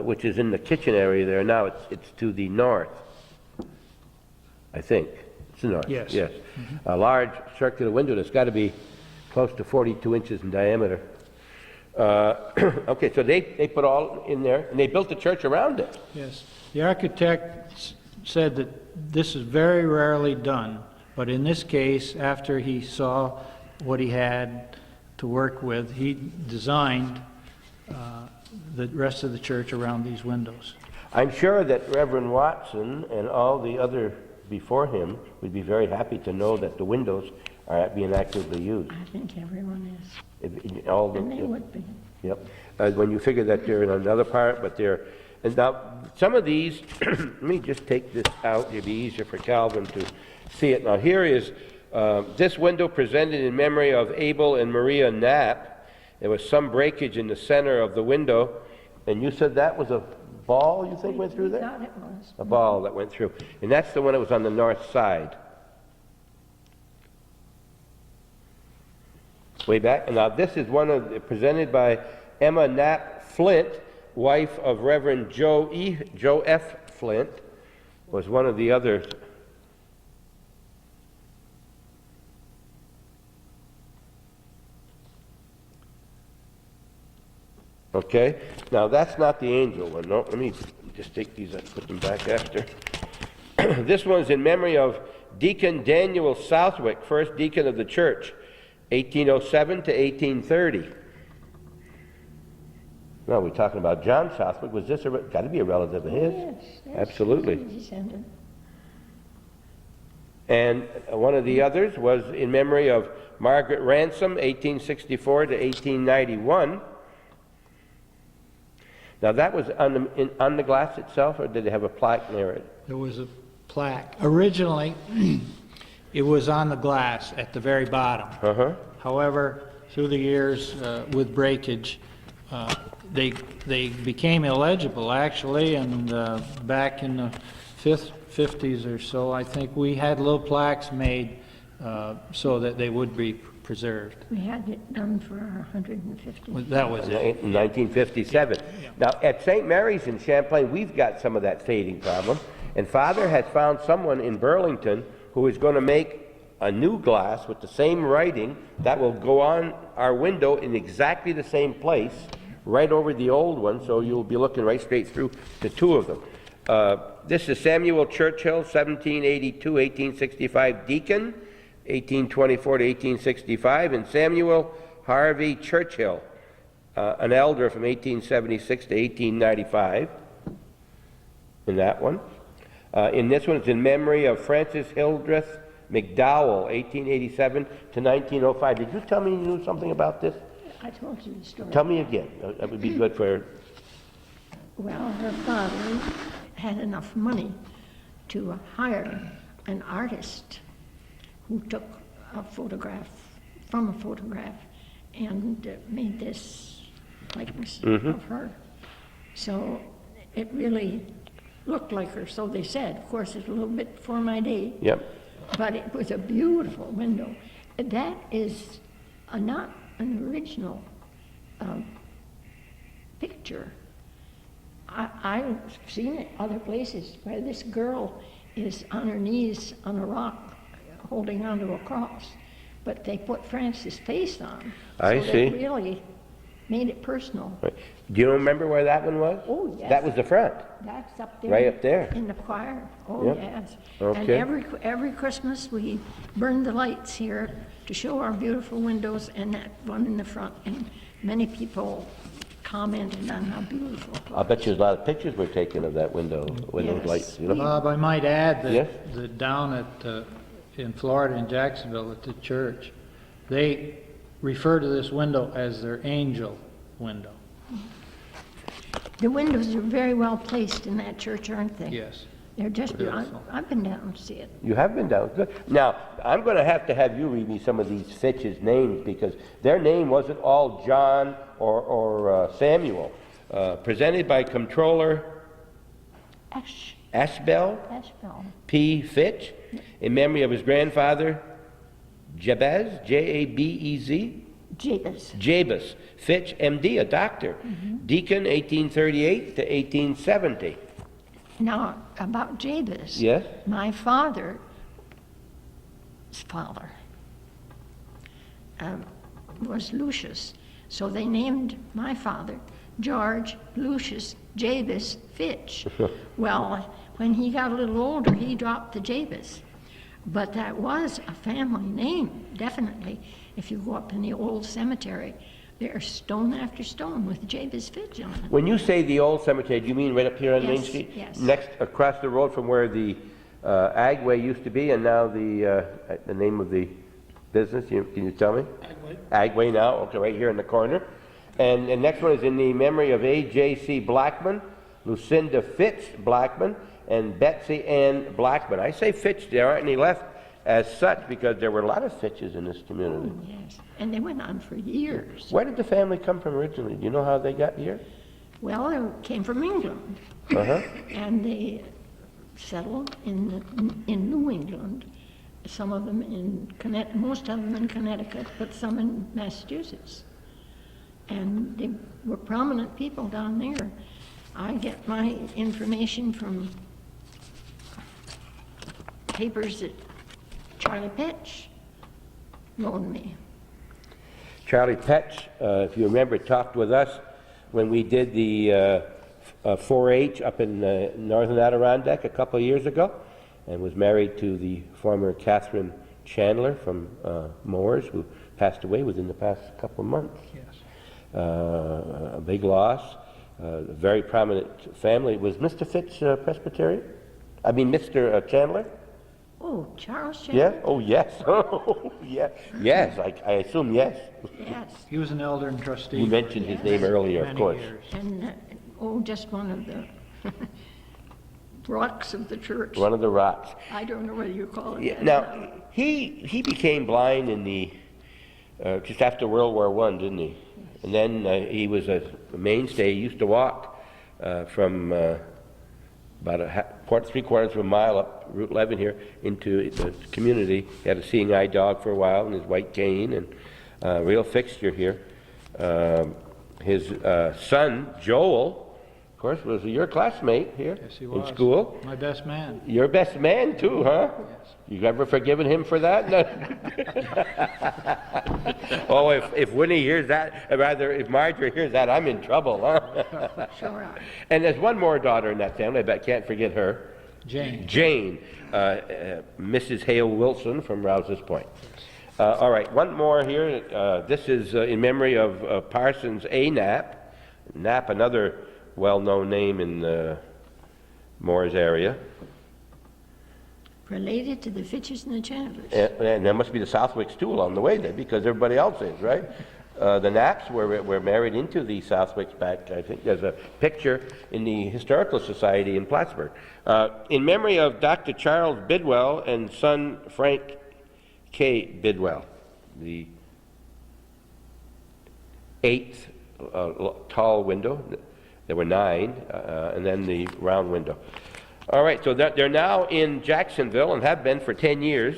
which is in the kitchen area there now. It's to the north, I think. It's the north. Yes. Yes. A large circular window that's got to be close to 42 inches in diameter. Okay, so they put all in there, and they built the church around it. Yes. The architect said that this is very rarely done, but in this case, after he saw what he had to work with, he designed the rest of the church around these windows. I'm sure that Reverend Watson and all the other before him would be very happy to know that the windows are being actively used. I think everyone is. All the, And they would be. Yep. When you figure that they're in another part, but they're, and now some of these, let me just take this out, it'd be easier for Calvin to see it. Now here is this window presented in memory of Abel and Maria Knapp. There was some breakage in the center of the window, and you said that was a ball, you think, went through We there? thought it was. A ball that went through. And that's the one that was on the north side. Way back. And now this is one of presented by Emma Knapp Flint, wife of Reverend Joe F. Flint, was one of the others. Okay. Now that's not the angel one. No, let me just take these and put them back after. This one's in memory of Deacon Daniel Southwick, first deacon of the church, 1807 to 1830. No, we're talking about John Southwick. Was this got to be a relative of his? Yes, yes. Absolutely. Descendant. And one of the others was in memory of Margaret Ransom, 1864 to 1891. Now that was on the glass itself, or did it have a plaque near it? There was a plaque. Originally, it was on the glass at the very bottom. Uh-huh. However, through the years, with breakage, they became illegible, actually, and back in the 50s or so, I think we had little plaques made so that they would be preserved. We had it done for our 150. That was it. In 1957. Now, at St. Mary's in Champlain, we've got some of that fading problem. And Father has found someone in Burlington who is going to make a new glass with the same writing that will go on our window in exactly the same place, right over the old one, so you'll be looking right straight through the two of them. This is Samuel Churchill, 1782, 1865 deacon, 1824 to 1865, and Samuel Harvey Churchill, an elder from 1876 to 1895, in that one. In this one, it's in memory of Francis Hildreth McDowell, 1887 to 1905. Did you tell me you knew something about this? I told you the story. Tell me again. That would be good for... Well, her father had enough money to hire an artist who took a photograph from a photograph and made this likeness of her. So it really looked like her, so they said. Of course, it's a little bit before my day. Yep. But it was a beautiful window. That is not an original picture. I've seen it other places where this girl is on her knees on a rock holding onto a cross, but they put Francis' face on. I so see. They really made it personal. Right. Do you remember where that one was? Oh, yes. That was the front. That's up there. Right up there. In the choir. Oh, Yep. yes. Okay. And every Christmas we burn the lights here to show our beautiful windows and that one in the front. And many people commented on how beautiful it was. I'll bet you there's a lot of pictures were taken of that window, windows Yes. lights. You know? Bob, I might add that, Yes? that down at in Florida, in Jacksonville, at the church, they refer to this window as their angel window. The windows are very well placed in that church, aren't they? Yes. They're just, Beautiful. I've been down to see it. You have been down. Good. Now, I'm going to have you read me some of these Fitch's names because their name wasn't all John or Samuel. Presented by Comptroller Ashbel Ashbel. P. Fitch in memory of his grandfather Jabez, J-A-B-E-Z. Jabez Fitch, M.D., a doctor. Deacon, 1838 to 1870. Now, about Jabez. Yes? My father father was Lucius. So they named my father George Lucius Jabez Fitch. Well, when he got a little older, he dropped the Jabez. But that was a family name, definitely. If you go up in the old cemetery, there's stone after stone with Jabez Fitch on it. When you say the old cemetery, do you mean right up here on Main Yes, Street? yes. Next, across the road from where the Agway used to be, and now the name of the business, can you tell me? Agway now, okay, right here in the corner. And the next one is in the memory of A.J.C. Blackman, Lucinda Fitch Blackman, and Betsy Ann Blackman. I say Fitch, there aren't any left as such because there were a lot of Fitches in this community. Oh, yes. And they went on for years. Where did the family come from originally? Do you know how they got here? Well, they came from England. Uh-huh. And they settled in New England. Some of them in Connecticut, most of them in Connecticut, but some in Massachusetts. And they were prominent people down there. I get my information from papers that Charlie Petch loaned me. Charlie Petch, if you remember, talked with us when we did the 4-H up in northern Adirondack a couple of years ago, and was married to the former Catherine Chandler from Mooers, who passed away within the past couple of months. Yes. A big loss. A very prominent family. Was Mr. Fitch Presbyterian? I mean, Mr. Chandler? Oh, Charles Chandler? Yeah? Oh, yes. Oh, yeah. Yes, I assume yes. Yes. He was an elder and trustee. You mentioned his name earlier, of many course. years. And, just one of the rocks of the church. One of the rocks. I don't know whether you call it Yeah, that. now, he became blind in the, just after World War I, didn't he? And then he was a mainstay. He used to walk from about three-quarters of a mile up Route 11 here into the community. He had a seeing eye dog for a while and his white cane, and a real fixture here. His son, Joel, of course, was your classmate here Yes, he was. in school. My best man. Your best man, too, huh? Yes. You ever forgiven him for that? No. Oh, if Winnie hears that, rather, if Marjorie hears that, I'm in trouble, huh? Sure are. And there's one more daughter in that family. I can't forget her. Jane. Jane, Mrs. Hale Wilson from Rouse's Point. All right, one more here. This is in memory of Parsons A. Knapp. Knapp, another well-known name in the Mooers area. Related to the Fitches and the Chandlers. And there must be the Southwicks too along the way then, because everybody else is, right? The Knapps were married into the Southwicks back, I think there's a picture in the Historical Society in Plattsburgh. In memory of Dr. Charles Bidwell and son Frank K. Bidwell, the 8th tall window. There were 9, and then the round window. All right, so they're now in Jacksonville and have been for 10 years.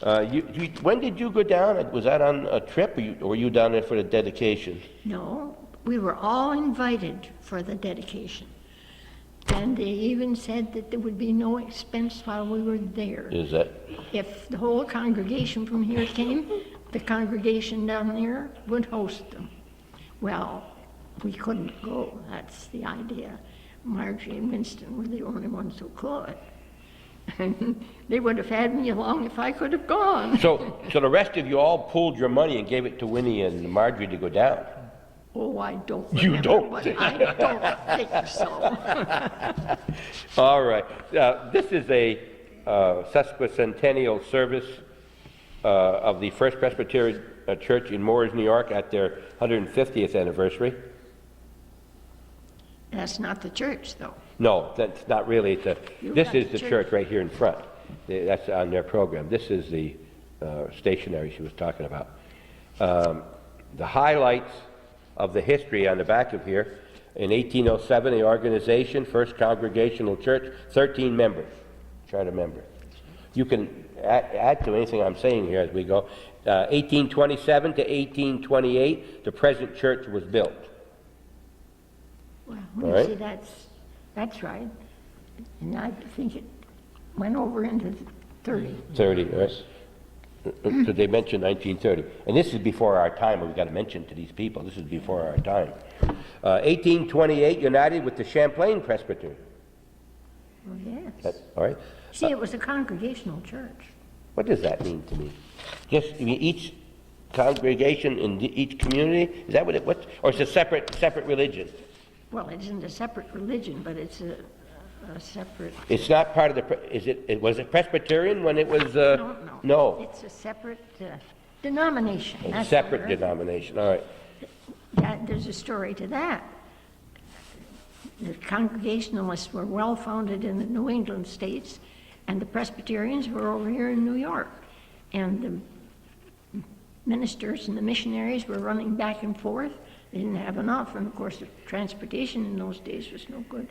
When did you go down? Was that on a trip, or were you down there for the dedication? No, we were all invited for the dedication. And they even said that there would be no expense while we were there. Is that? If the whole congregation from here came, the congregation down there would host them. Well, we couldn't go, that's the idea. Marjorie and Winston were the only ones who could. And they would have had me along if I could have gone. So the rest of you all pulled your money and gave it to Winnie and Marjorie to go down? Oh, I don't You remember, don't but think- I don't think so. All right. This is a sesquicentennial service of the First Presbyterian Church in Mooers, New York at their 150th anniversary. That's not the church, though. No, that's not really. This got is the the church right here in front. That's on their program. This is the stationery she was talking about. The highlights of the history on the back of here. In 1807, the organization, First Congregational Church, 13 members, charter members. You can add to anything I'm saying here as we go. 1827 to 1828, the present church was built. Well, All you right. see, that's right. And I think it went over into 30. 30, right? So they mentioned 1930. And this is before our time. We've got to mention to these people, this is before our time. 1828, united with the Champlain Presbytery. Oh, yes. All right. See, it was a congregational church. What does that mean to me? Just each congregation in each community? Is that what it was? Or it's a separate religion? Well, it isn't a separate religion, but it's a separate... It's not part of the... Was it Presbyterian when it was... No. It's a separate denomination. A separate denomination, all right. Yeah, there's a story to that. The Congregationalists were well founded in the New England states, and the Presbyterians were over here in New York. And the ministers and the missionaries were running back and forth. They didn't have enough, and of course the transportation in those days was no good.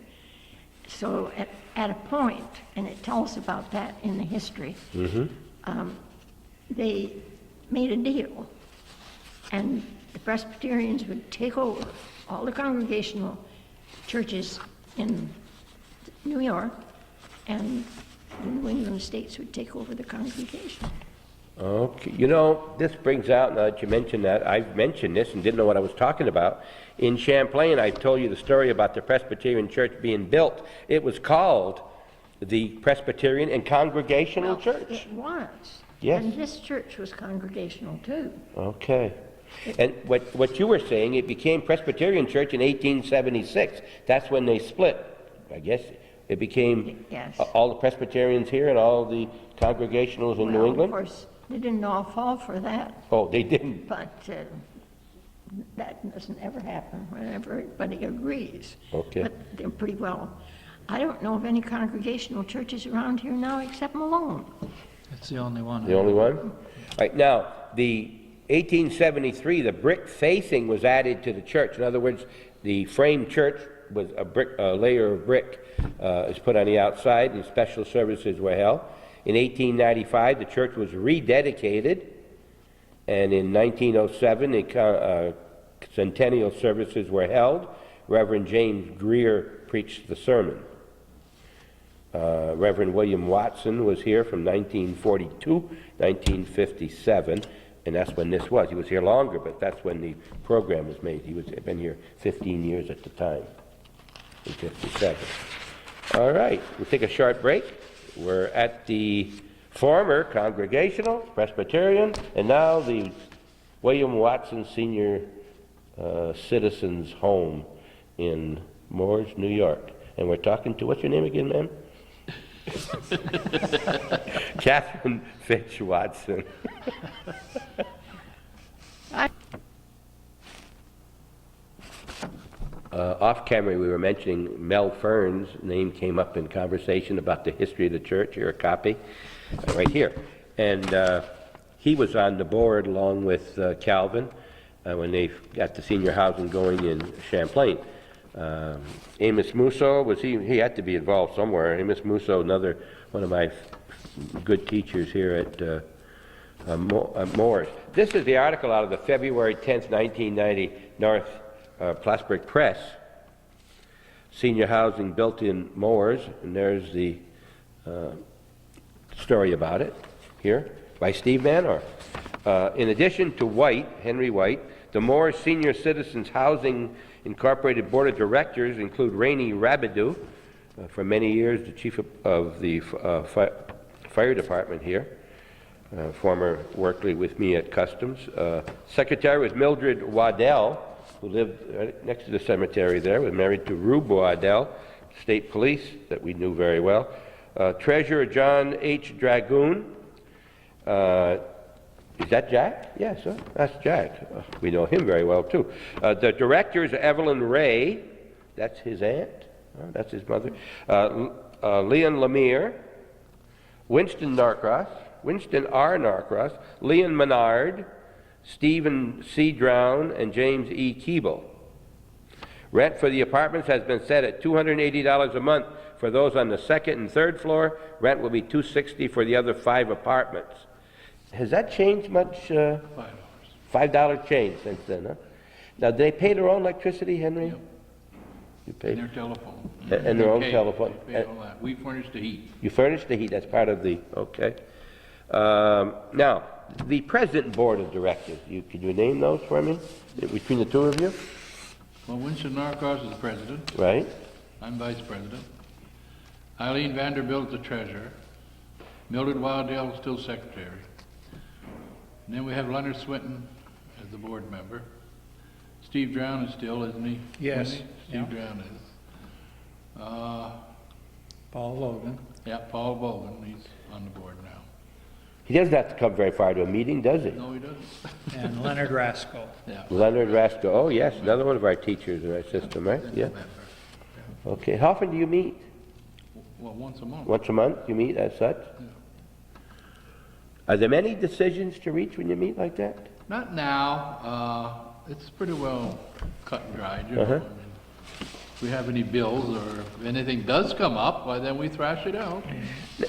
So at a point, and it tells about that in the history, they made a deal, and the Presbyterians would take over all the congregational churches in New York, and the New England states would take over the congregation. Okay, you know, this brings out, now that you mentioned that, I've mentioned this and didn't know what I was talking about. In Champlain, I told you the story about the Presbyterian church being built. It was called the Presbyterian and Congregational Church. It was. Yes. And this church was congregational too. Okay. And what you were saying, it became Presbyterian Church in 1876. That's when they split, I guess. It became all the Presbyterians here and all the Congregationals in New England? Of course, they didn't all fall for that. Oh, they didn't? But that doesn't ever happen when everybody agrees. Okay. But they're pretty well. I don't know of any congregational churches around here now except Malone. It's the only one. The only one? All right, now, the 1873, the brick facing was added to the church. In other words, the frame church was a layer of brick is put on the outside, and special services were held. In 1895, the church was rededicated, and in 1907, the centennial services were held. Reverend James Greer preached the sermon. Reverend William Watson was here from 1942, 1957, and that's when this was. He was here longer, but that's when the program was made. He was been here 15 years at the time, in 57. All right, we'll take a short break. We're at the former Congregational, Presbyterian, and now the William Watson Senior Citizens Home in Mooers, New York. And we're talking to, what's your name again, ma'am? Catherine Fitch Watson. Off camera, we were mentioning Mel Fern's name came up in conversation about the history of the church. Here, a copy, right here. And he was on the board along with Calvin when they got the senior housing going in Champlain. Amos Musso, he had to be involved somewhere. Amos Musso, another one of my good teachers here at Mooers. This is the article out of the February 10th, 1990 North Plattsburgh Press. Senior housing built in Mooers, and there's the story about it here by Steve Manor. In addition to White, Henry White, the Mooers Senior Citizens Housing Incorporated Board of Directors include Rainey Rabideau, for many years the chief of the fire department here, former worked with me at Customs. Secretary was Mildred Waddell, who lived right next to the cemetery there, was married to Rube Waddell, state police that we knew very well. Treasurer John H. Dragoon. Is that Jack? Yes, that's Jack. We know him very well, too. The directors, Evelyn Ray, that's his aunt, that's his mother. Leon Lemire, Winston R. Norcross, Leon Menard, Stephen C. Drown, and James E. Keeble. Rent for the apartments has been set at $280 a month for those on the second and third floor. Rent will be $260 for the other 5 apartments. Has that changed much? $5. $5 change since then, huh? Now, do they pay their own electricity, Henry? Yep. You pay? And their telephone. And their own telephone. They pay all that. We furnish the heat. You furnish the heat, that's part of the, okay. Now, the present board of directors, could you name those for me, between the two of you? Well, Winston Narcos is the president. Right? I'm vice president. Eileen Vanderbilt is the treasurer. Mildred Wilddale is still secretary. And then we have Leonard Swinton as the board member. Steve Drown is still, isn't he? Yes. Steve Yeah. Drown is. Paul Logan. Yeah, Paul Bogan, he's on the board now. He doesn't have to come very far to a meeting, does he? No, he doesn't. And Leonard Rasco. Yeah. Leonard Rasco, oh yes, another one of our teachers in our system, right? Yeah. Okay, how often do you meet? Well, once a month. Once a month you meet as such? Are there many decisions to reach when you meet like that? Not now. It's pretty well cut and dried, you know. I mean, if we have any bills or if anything does come up, well, then we thrash it out.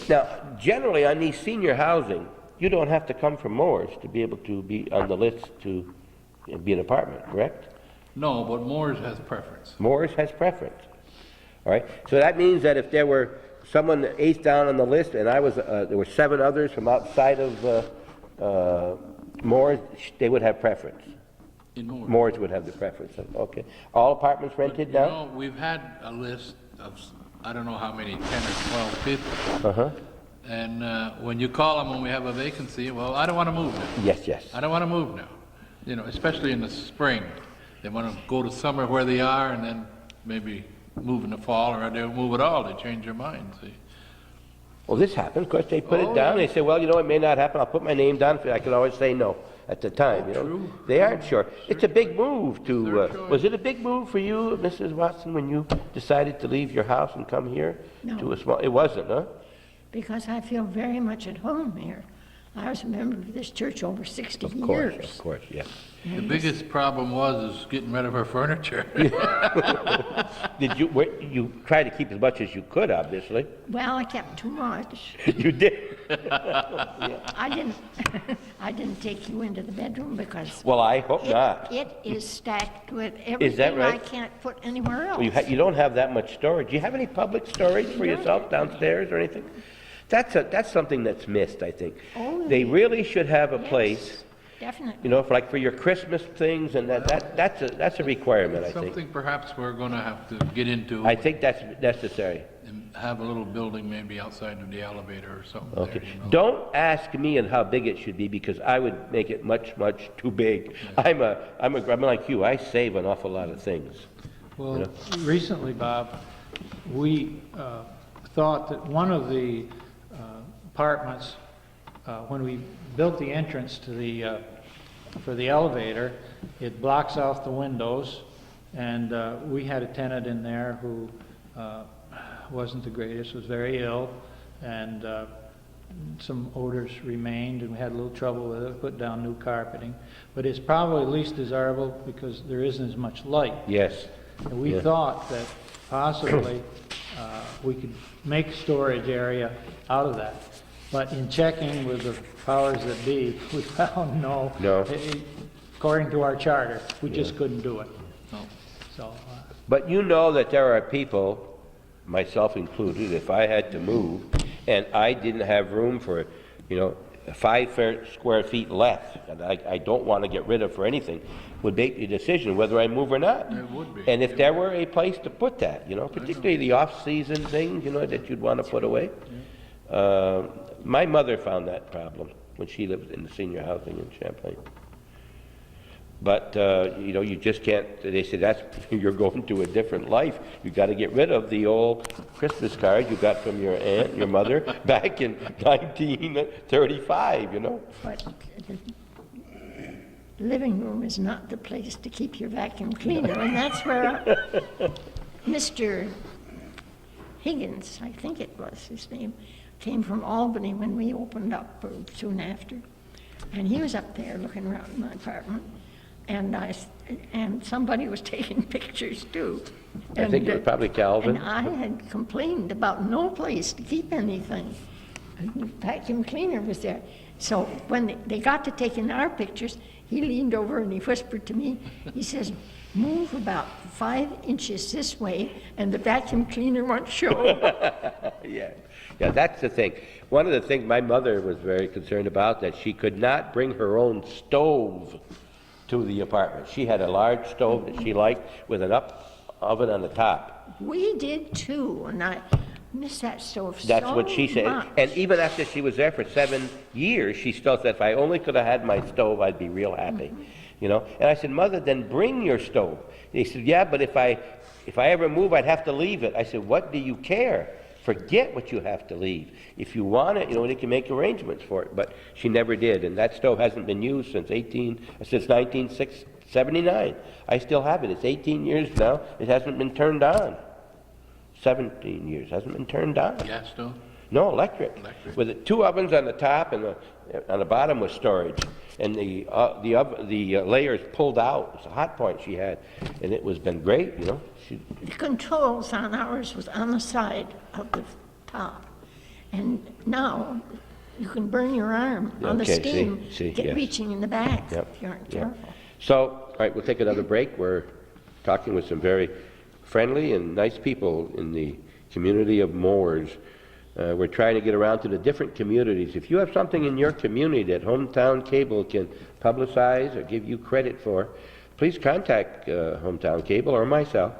Now, generally on these senior housing, you don't have to come from Mooers to be able to be on the list to be an apartment, correct? No, but Mooers has preference. Mooers has preference. All right, so that means that if there were someone eighth down on the list and I was, there were 7 others from outside of Mooers, they would have preference. In Mooers. Mooers would have the preference, okay. All apartments rented now? You know, we've had a list of, I don't know how many, 10 or 12 people. Uh-huh. And when you call them when we have a vacancy, well, I don't want to move now. Yes. I don't want to move now. You know, especially in the spring. They want to go to summer where they are and then maybe move in the fall, or they don't move at all. They change their mind, see. Well, this happens, of course, they put Oh, it down, yeah. they say, well, you know, it may not happen, I'll put my name down, I could always say no at the time, you know. True. They aren't sure. It's a big move to, Their choice. was it a big move for you, Mrs. Watson, when you decided to leave your house and come here? No. To a small, it wasn't, huh? Because I feel very much at home here. I was a member of this church over 60 Of course, years. of course, yes. The biggest problem was getting rid of her furniture. Did you tried to keep as much as you could, obviously. Well, I kept too much. You did. I didn't, I didn't take you into the bedroom because Well, I hope not. it is stacked with that everything right? I can't put anywhere else. Well, you don't have that much storage. Do you have any public storage for yourself downstairs or anything? That's something that's missed, I think. Oh, They really should have a Yes, place, Definitely. you know, for your Christmas things, and that's a requirement, I think. Something perhaps we're going to have to get into I think that's necessary. and have a little building maybe outside of the elevator or something Okay. there, you know. Don't ask me and how big it should be, because I would make it much too big. I'm like you. I save an awful lot of things. Well, recently, Bob, we thought that one of the apartments, when we built the entrance to the for the elevator, it blocks off the windows, and we had a tenant in there who wasn't the greatest, was very ill, and some odors remained, and we had a little trouble with it, put down new carpeting. But it's probably least desirable because there isn't as much light. Yes. And we Yeah. thought that possibly we could make storage area out of that. But in checking with the powers that be, we found no. No. According to our charter, we just couldn't do it. No. So, But you know that there are people, myself included, if I had to move and I didn't have room for, 5 square feet left, and I don't want to get rid of for anything, would make the decision whether I move or not. It would be. And if there were a place to put that, particularly the off-season things, that you'd want to put away. My mother found that problem when she lived in the senior housing in Champlain. But, you just can't, they said, you're going to a different life. You got to get rid of the old Christmas card you got from your aunt, your mother, back in 1935, But the living room is not the place to keep your vacuum cleaner, and that's where Mr. Higgins, I think it was his name, came from Albany when we opened up soon after. And he was up there looking around my apartment, and somebody was taking pictures too. I think it was probably Calvin. And I had complained about no place to keep anything. The vacuum cleaner was there. So when they got to taking our pictures, he leaned over and he whispered to me, he says, "Move about 5 inches this way and the vacuum cleaner won't show." Yeah. Yeah, that's the thing. One of the things my mother was very concerned about, that she could not bring her own stove to the apartment. She had a large stove that she liked with an oven on the top. We did too, and I miss that stove That's so what she said. much. And even after she was there for 7 years, she still said, if I only could have had my stove, I'd be real happy. You know? And I said, Mother, then bring your stove. And he said, yeah, but if I ever move, I'd have to leave it. I said, what do you care? Forget what you have to leave. If you want it, you know, they can make arrangements for it. But she never did, and that stove hasn't been used since 1979. I still have it. It's 18 years now. It hasn't been turned on. 17 years hasn't been turned on. Gas stove? No, electric. With the 2 ovens on the top, and on the bottom was storage, and the layers pulled out. It's a hot point she had, and it was been great. You know. The controls on ours was on the side of the top, and now you can burn your arm on the Okay, steam, yes. reaching in the back Yep, if you aren't yep. careful. So, all right, we'll take another break. We're talking with some very friendly and nice people in the community of Mooers. We're trying to get around to the different communities. If you have something in your community that Hometown Cable can publicize or give you credit for, please contact Hometown Cable or myself.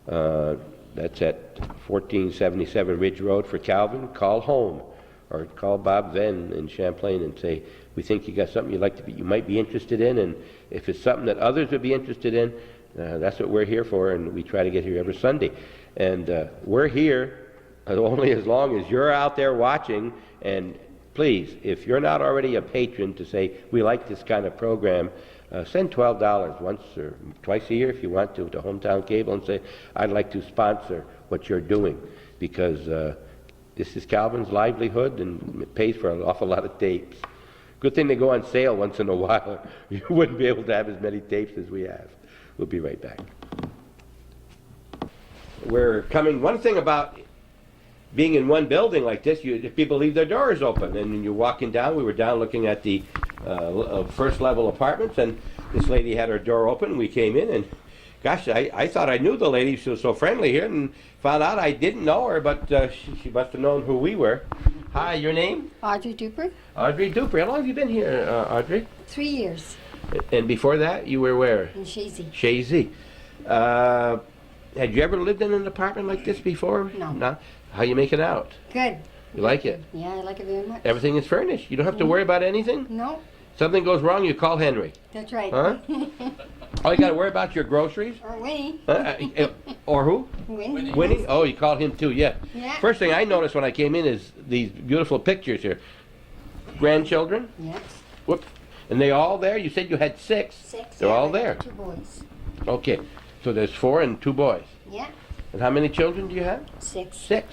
That's at 1477 Ridge Road for Calvin. Call home or call Bob Venn in Champlain and say, we think you got something you might be interested in, and if it's something that others would be interested in, that's what we're here for, and we try to get here every Sunday. And we're here only as long as you're out there watching. And please, if you're not already a patron, to say, we like this kind of program, send $12 once or twice a year if you want to Hometown Cable and say, I'd like to sponsor what you're doing, because this is Calvin's livelihood and it pays for an awful lot of tapes. Good thing they go on sale once in a while. You wouldn't be able to have as many tapes as we have. We'll be right back. We're coming, one thing about being in one building like this, if people leave their doors open, and when you're walking down, we were down looking at the first level apartments, and this lady had her door open. We came in, and gosh, I thought I knew the lady. She was so friendly here, and found out I didn't know her, but she must have known who we were. Hi, your name? Audrey Duper, Audrey Duper. How long have you been here, Audrey? 3 years And before that, you were where? in Shazy. Shazy. Had you ever lived in an apartment like this before? No. How you make it out? Good. You like it? Yeah, I like it very much. Everything is furnished. You don't have to worry about anything? No, Something goes wrong, you call Henry. that's right. Huh? All you got to worry about your groceries? Or Winnie. Or who? Winnie. Winnie? Oh, you call him too, yeah. Yeah. First thing I noticed when I came in is these beautiful pictures here. Grandchildren? Yes. Whoop. And they all there? You said you had 6. 6. They're yeah, all I got there. 2 boys. Okay. So there's 4 and 2 boys. Yeah. And how many children do you have? 6. 6.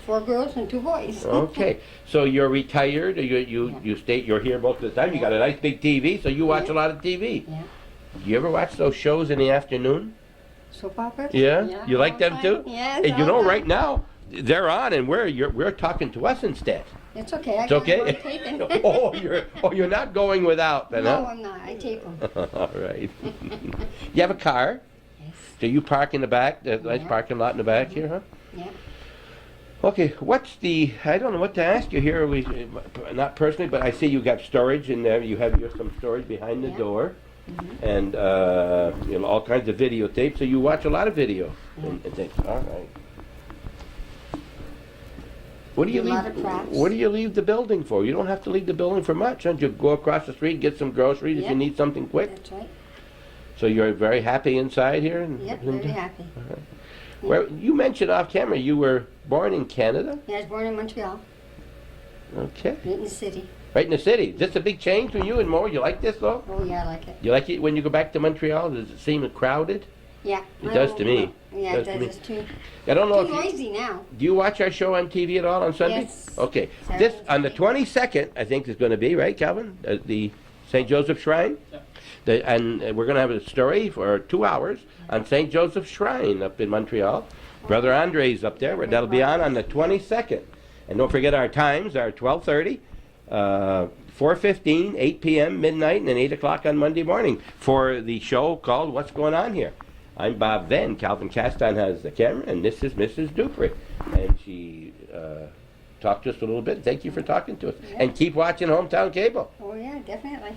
4 girls and 2 boys. Okay. So you're retired, or you're here most of the time. You got a nice big TV, so you watch a lot of TV. Yeah. Do you ever watch those shows in the afternoon? Soap operas? Yeah? You like all them time. too? Yes. And you all know, time. right now, they're on, and we're talking to us instead. It's okay. I It's got okay? them on taping. you're not going without then, No, huh? I'm not. I tape them. All right. You have a car? Yes. So you park in the back, the nice Yeah. parking lot in the back here, huh? Yeah. Okay, I don't know what to ask you here. Not personally, but I see you got storage in there. You have some storage behind the Yeah. door. And all kinds of videotapes. So you watch a lot of video and things. All right. What do you A lot of props. What do you leave the building for? You don't have to leave the building for much. Don't you go across the street, get some groceries if Yeah. you need something quick? That's right. So you're very happy inside here. Yep, very happy. Well, you mentioned off camera you were born in Canada. Yeah, I was born in Montreal, Okay. right in the city. Right in the city. Is this a big change for you and more? You like this though? Oh, yeah, I like it. You like it when you go back to Montreal? Does it seem crowded? Yeah. It does to me. Yeah, Does it to me. does too. I don't know Too if you, noisy now. do you watch our show on TV at all on Sunday? Yes. Okay. Saturday This on the and 22nd, I think is going to be right, Calvin, the St. Joseph Shrine. And we're going to have a story for 2 hours on St. Joseph Shrine up in Montreal. Brother Andre's up there. That'll be on the 22nd. And don't forget our times are 12:30, 4:15, 8 p.m., midnight, and then 8 o'clock on Monday morning for the show called What's Going On Here. I'm Bob Venn. Calvin Castine has the camera, and this is Mrs. Dupree. And she talk to us a little bit. Thank you for talking to us. And keep watching Hometown Cable. Oh, yeah, definitely.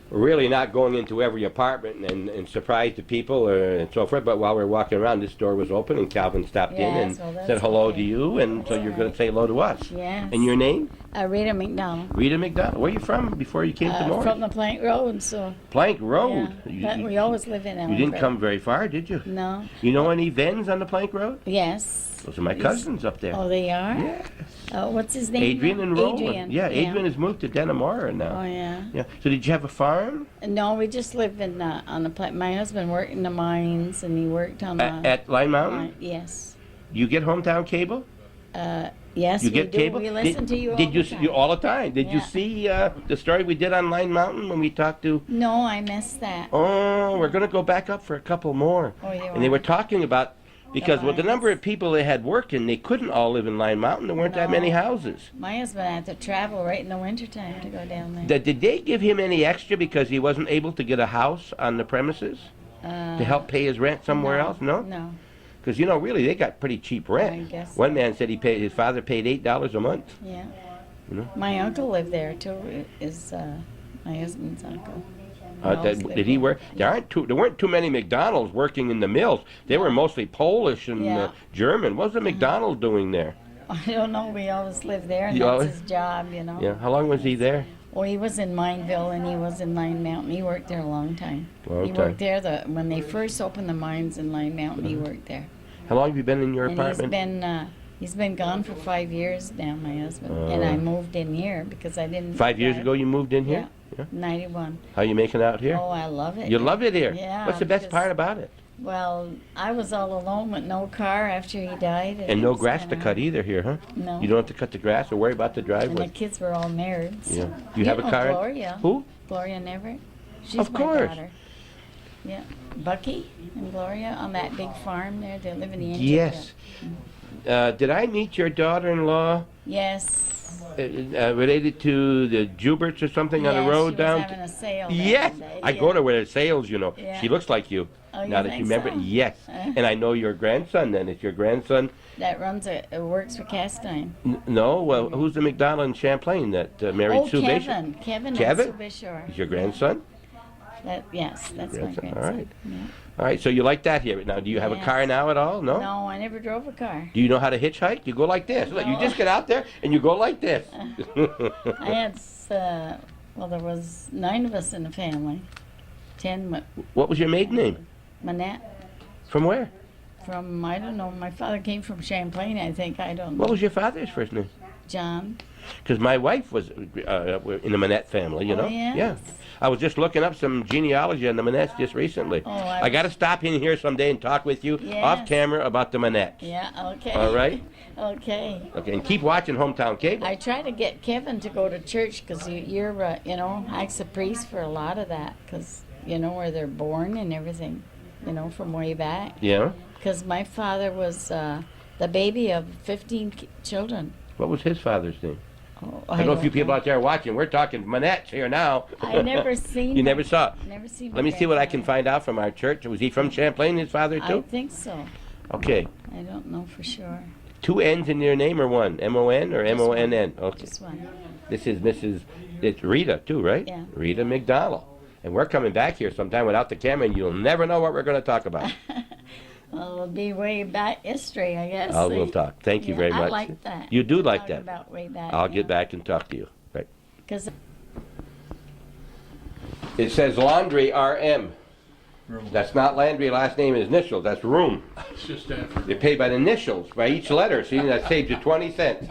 We're really not going into every apartment and surprise the people and so forth, but while we're walking around, this door was open and Calvin stopped in Yes, and well, that's said hello okay. to you, and so you're going to say hello to us. Yes. And your name? Rita McDonald. Rita McDonald. Where are you from before you came to Mooers? From the Plank Road, so Plank Road. yeah. But we always live in You didn't come very far, did you? No. You know any Vens on the Plank Road? Yes. Those are my cousins up there. Oh, they are? Yes. What's his name? Adrian and Roland. Adrian. Yeah, Adrian has moved to Denimora now. Oh, yeah. Yeah. So did you have a farm? No, we just live in on the plant. My husband worked in the mines, and he worked on the At Line Mountain? mine. Yes. You get Hometown Cable? Yes, You we get do. cable? We listen to you all did you the time. You all the time? Did you Yeah. see the story we did on Line Mountain when we talked to? No, I missed that. Oh, we're going to go back up for a couple more. Oh, you And they are? were talking about because the mines. number of people they had working, they couldn't all live in Line Mountain. There weren't that many No. houses. My husband had to travel right in the wintertime to go down there. Did they give him any extra because he wasn't able to get a house on the premises to help pay his rent somewhere else? No. No. Because really they got pretty cheap rent. I guess One man said his father paid $8 a month. Yeah. You know? My uncle lived there too. Is my husband's uncle. Did he work? There weren't too many McDonald's working in the mills. They were mostly Polish and Yeah. German. What was the McDonald doing there? I don't know. We always lived there, and You that's always- his job, you know. Yeah. How long was he there? Well, he was in Mineville, and he was in Line Mountain. He worked there a long time. Long he time. worked there when they first opened the mines in Line Mountain. He worked there. How long have you been in your And apartment? he's been gone for 5 years now, my husband. And I moved in here because I didn't. 5 years ago you moved in here? Yeah. 91. How you making out here? Oh, I love it. You love it here? Yeah, What's the best because- part about it? Well, I was all alone with no car after he died. And it no was grass to kinda- cut either here, huh? No. You don't have to cut the grass or worry about the And the driveway. kids were all married. So. Yeah. Do you have a know car? Gloria. Who? Gloria Neverett. She's Of my course. daughter. Yeah. Bucky and Gloria on that big farm there. They live in the interior. Yes. Did I meet your daughter-in-law Yes. related to the Juberts or something on the Yes, road she down? was having a sale. that Yes, day, I yeah. go to where there's sales, Yeah. She looks like you. Oh, you Now that you think remember, so? yes. And I know your grandson then. It's your grandson. That works for Castine. No, well, who's the McDonald in Champlain that married Oh, Sue Bishop? Kevin. Kevin Kevin? and Sue Bishop. Is your grandson? Yes, that's my Grandson, grandson. all right. Yeah. All right, so you like that here. Now, do you have a Yes. car now at all? No? No, I never drove a car. Do you know how to hitchhike? You go like this. Look, you No. just get out there and you go like this. I had, well, there was 9 of us in the family. 10 What was your maiden name? Manette From where? from, I don't know, my father came from Champlain, I think, I don't know. What was your father's first name? John. Because my wife was in the Manette family, you Oh, know? yes? Yeah. I was just looking up some genealogy on the Manettes just recently. Oh, I got to stop in here someday and talk with you off Yes. camera about the Manettes. Yeah, okay. All right? Okay. Okay, and keep watching Hometown Cable. I try to get Kevin to go to church because you're, Ike's a priest for a lot of that because, where they're born and everything, from way back. Yeah? Because my father was the baby of 15 children. What was his father's name? Oh, I know a few people out there watching. We're talking Manettes here now. I never seen You him. never saw it? Never seen Let me see what I can find out from our church. Was he from Champlain, his father, I too? think so. Okay. I don't know for sure. 2 N's in your name or one? M-O-N or Just one. M-O-N-N? Okay. Just one. This is it's Rita, too, right? Yeah. Rita McDonald. And we're coming back here sometime without the camera, and you'll never know what we're going to talk about. Well, it'll be way back history, I guess. We'll talk. Thank you Yeah, very I much. like that. You do like Talking that. about way back. I'll get back and talk to you. Right. Because It says Laundry RM. That's not Landry, last name is initials. That's room. It's just after. They pay by the initials, by each letter. See, that saves you 20 cents.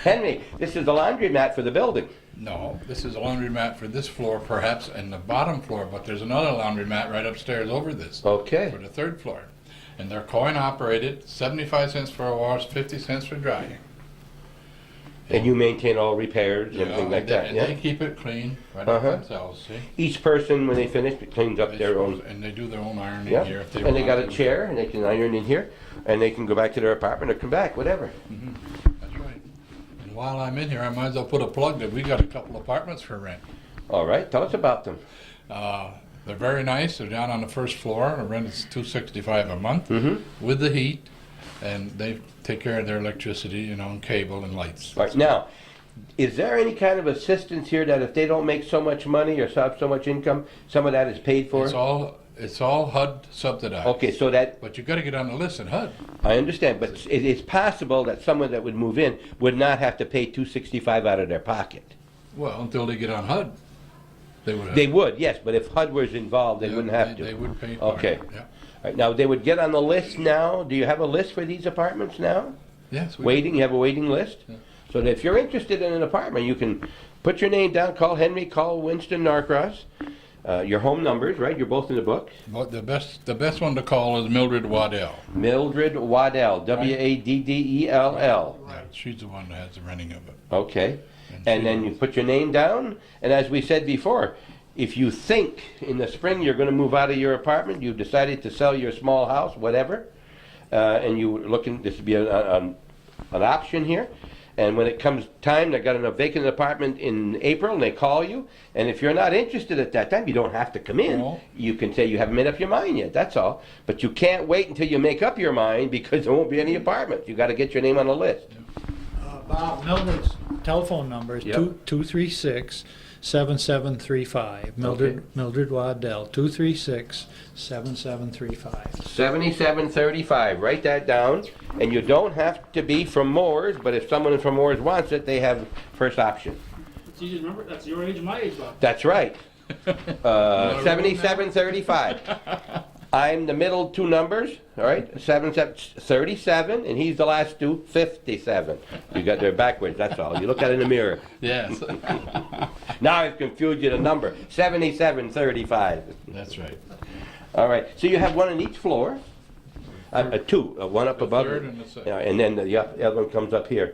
Henry, this is the laundromat for the building. No, this is a laundromat for this floor, perhaps, and the bottom floor, but there's another laundromat right upstairs over this. Okay. For the 3rd floor. And they're coin operated, 75 cents for a wash, 50 cents for drying. And you maintain all repairs and everything like that, And they yeah? keep it clean right Uh-huh. up themselves, see? Each person, when they finish, cleans up their own. And they do their own ironing Yeah. here if they And they got a want to. chair, and they can iron in here, and they can go back to their apartment or come back, whatever. That's right. And while I'm in here, I might as well put a plug that we got a couple apartments for rent. All right, tell us about them. They're very nice. They're down on the 1st floor. The rent is $265 a month Mm-hmm. with the heat. and they take care of their electricity, you know, and cable and lights. All right, now, is there any kind of assistance here that if they don't make so much money or have so much income, some of that is paid for? It's all HUD subsidized. Okay, so that, But you gotta get on the list at HUD. I understand, but it is possible that someone that would move in would not have to pay $265 out of their pocket. Well, until they get on HUD, they would have. They would, yes, but if HUD was involved, they Yeah, wouldn't have to. They would pay for Okay. it, yeah. All right, now, they would get on the list now. Do you have a list for these apartments now? Yes, we Waiting, you have a waiting list? Yeah. So that if you're interested in an apartment, you can put your name down, call Henry, call Winston Norcross, your home numbers, right? You're both in the book. But the best one to call is Mildred Waddell. Mildred Waddell, Waddell. Yeah, she's the one that has the renting of it. Okay. And then you put your name down, and as we said before, if you think in the spring you're going to move out of your apartment, you've decided to sell your small house, whatever, and you're looking, this would be an option here, and when it comes time, they got a vacant apartment in April, and they call you, and if you're not interested at that time, you don't have to come in. No. You can say you haven't made up your mind yet, that's all. But you can't wait until you make up your mind because there won't be any apartments. You got to get your name on the list. Bob, Mildred's telephone number is Yep. 236-7735. Okay. Mildred Waddell, 236-7735. 7735, write that down, and you don't have to be from Mooers, but if someone from Mooers wants it, they have first option. It's easy to remember. That's your age and my age, Bob. That's right. 7735. I'm the middle two numbers, all right? 37, and he's the last two, 57. You got there backwards, that's all. You look at it in the mirror. Yes. Now I've confused you the number, 7735. That's right. All right, so you have one on each floor, two, one up The above. third and the second. Yeah, and then the other one comes up here.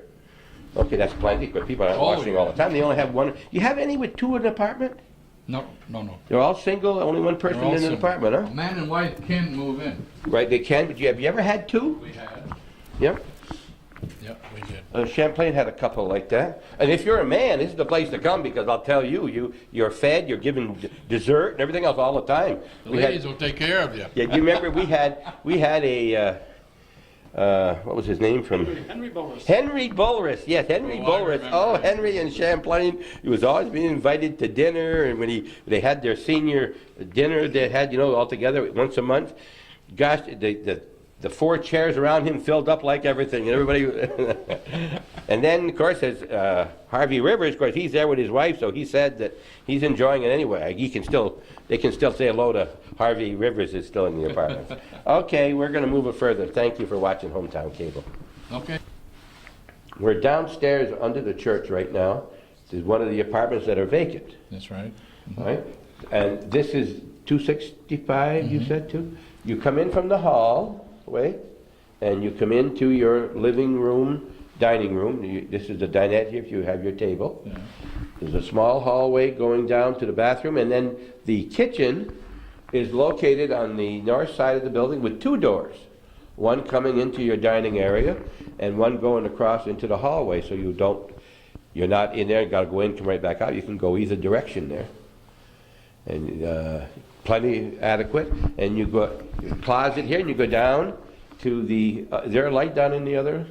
Okay, that's plenty, because people aren't Oh, watching all the yeah. time. They only have one. You have any with two in an apartment? No. They're all single, only one person They're all in an single. apartment, huh? Man and wife can move in. Right, they can, but have you ever had two? We had. Yep. Yep, we did. Champlain had a couple like that. And if you're a man, this is the place to come, because I'll tell you, you're fed, you're given dessert and everything else all the time. The We had- ladies will take care of you. Yeah, do you remember we had a, what was his name from? Henry Bowers. Henry Bulris, yes, Henry Oh, I Bulris. remember Oh, that. Henry in Champlain. He was always being invited to dinner, and when they had their senior dinner, they had, all together once a month. Gosh, the four chairs around him filled up like everything, and everybody. And then, of course, as Harvey Rivers, of course, he's there with his wife, so he said that he's enjoying it anyway. They can still say hello to Harvey Rivers is still in the apartment. Okay, we're going to move it further. Thank you for watching Hometown Cable. Okay. We're downstairs under the church right now. This is one of the apartments that are vacant, That's right. all right? And this is 265, you said, too? You come in from the hallway, and you come into your living room, dining room. This is the dinette here if you have your table. Yeah. There's a small hallway going down to the bathroom, and then the kitchen is located on the north side of the building with two doors. One coming into your dining area, and one going across into the hallway, so you're not in there, gotta go in, come right back out. You can go either direction there. And plenty adequate. And you go, your closet here, and you go down to the, is there a light down in the other?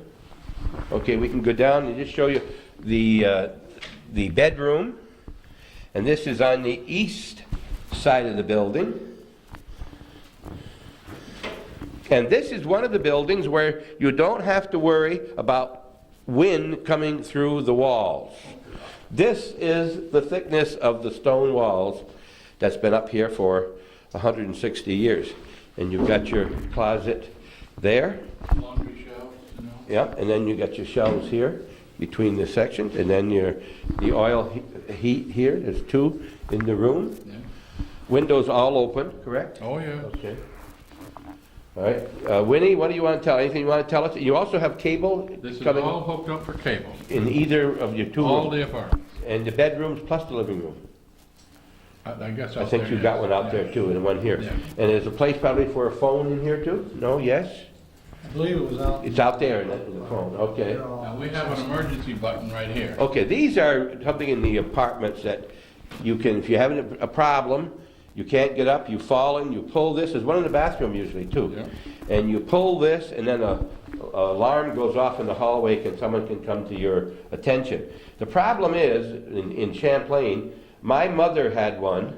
Okay, we can go down and just show you the bedroom. And this is on the east side of the building. And this is one of the buildings where you don't have to worry about wind coming through the walls. This is the thickness of the stone walls that's been up here for 160 years. And you've got your closet there. Laundry shelves, Yeah, and then you got your shelves here between the sections, and then the oil heat here. There's two in the room. Yeah. Windows all open, correct? Oh, yeah. Okay. All right. Winnie, what do you want to tell? Anything you want to tell us? You also have cable This is coming all hooked up for cable. in either of your two All rooms, the apartments. and the bedrooms plus the living room. I guess I out think there, you've got yes. one out Yeah. there too, and one here. Yeah. And there's a place probably for a phone in here too? No? Yes? I believe it was out. It's out there in the phone. Okay. And we have an emergency button right here. Okay, these are something in the apartments that you can, if you're having a problem, you can't get up, you fall in, you pull this. There's one in the bathroom usually too. Yeah. and you pull this, and then a alarm goes off in the hallway, and someone can come to your attention. The problem is, in Champlain, my mother had one,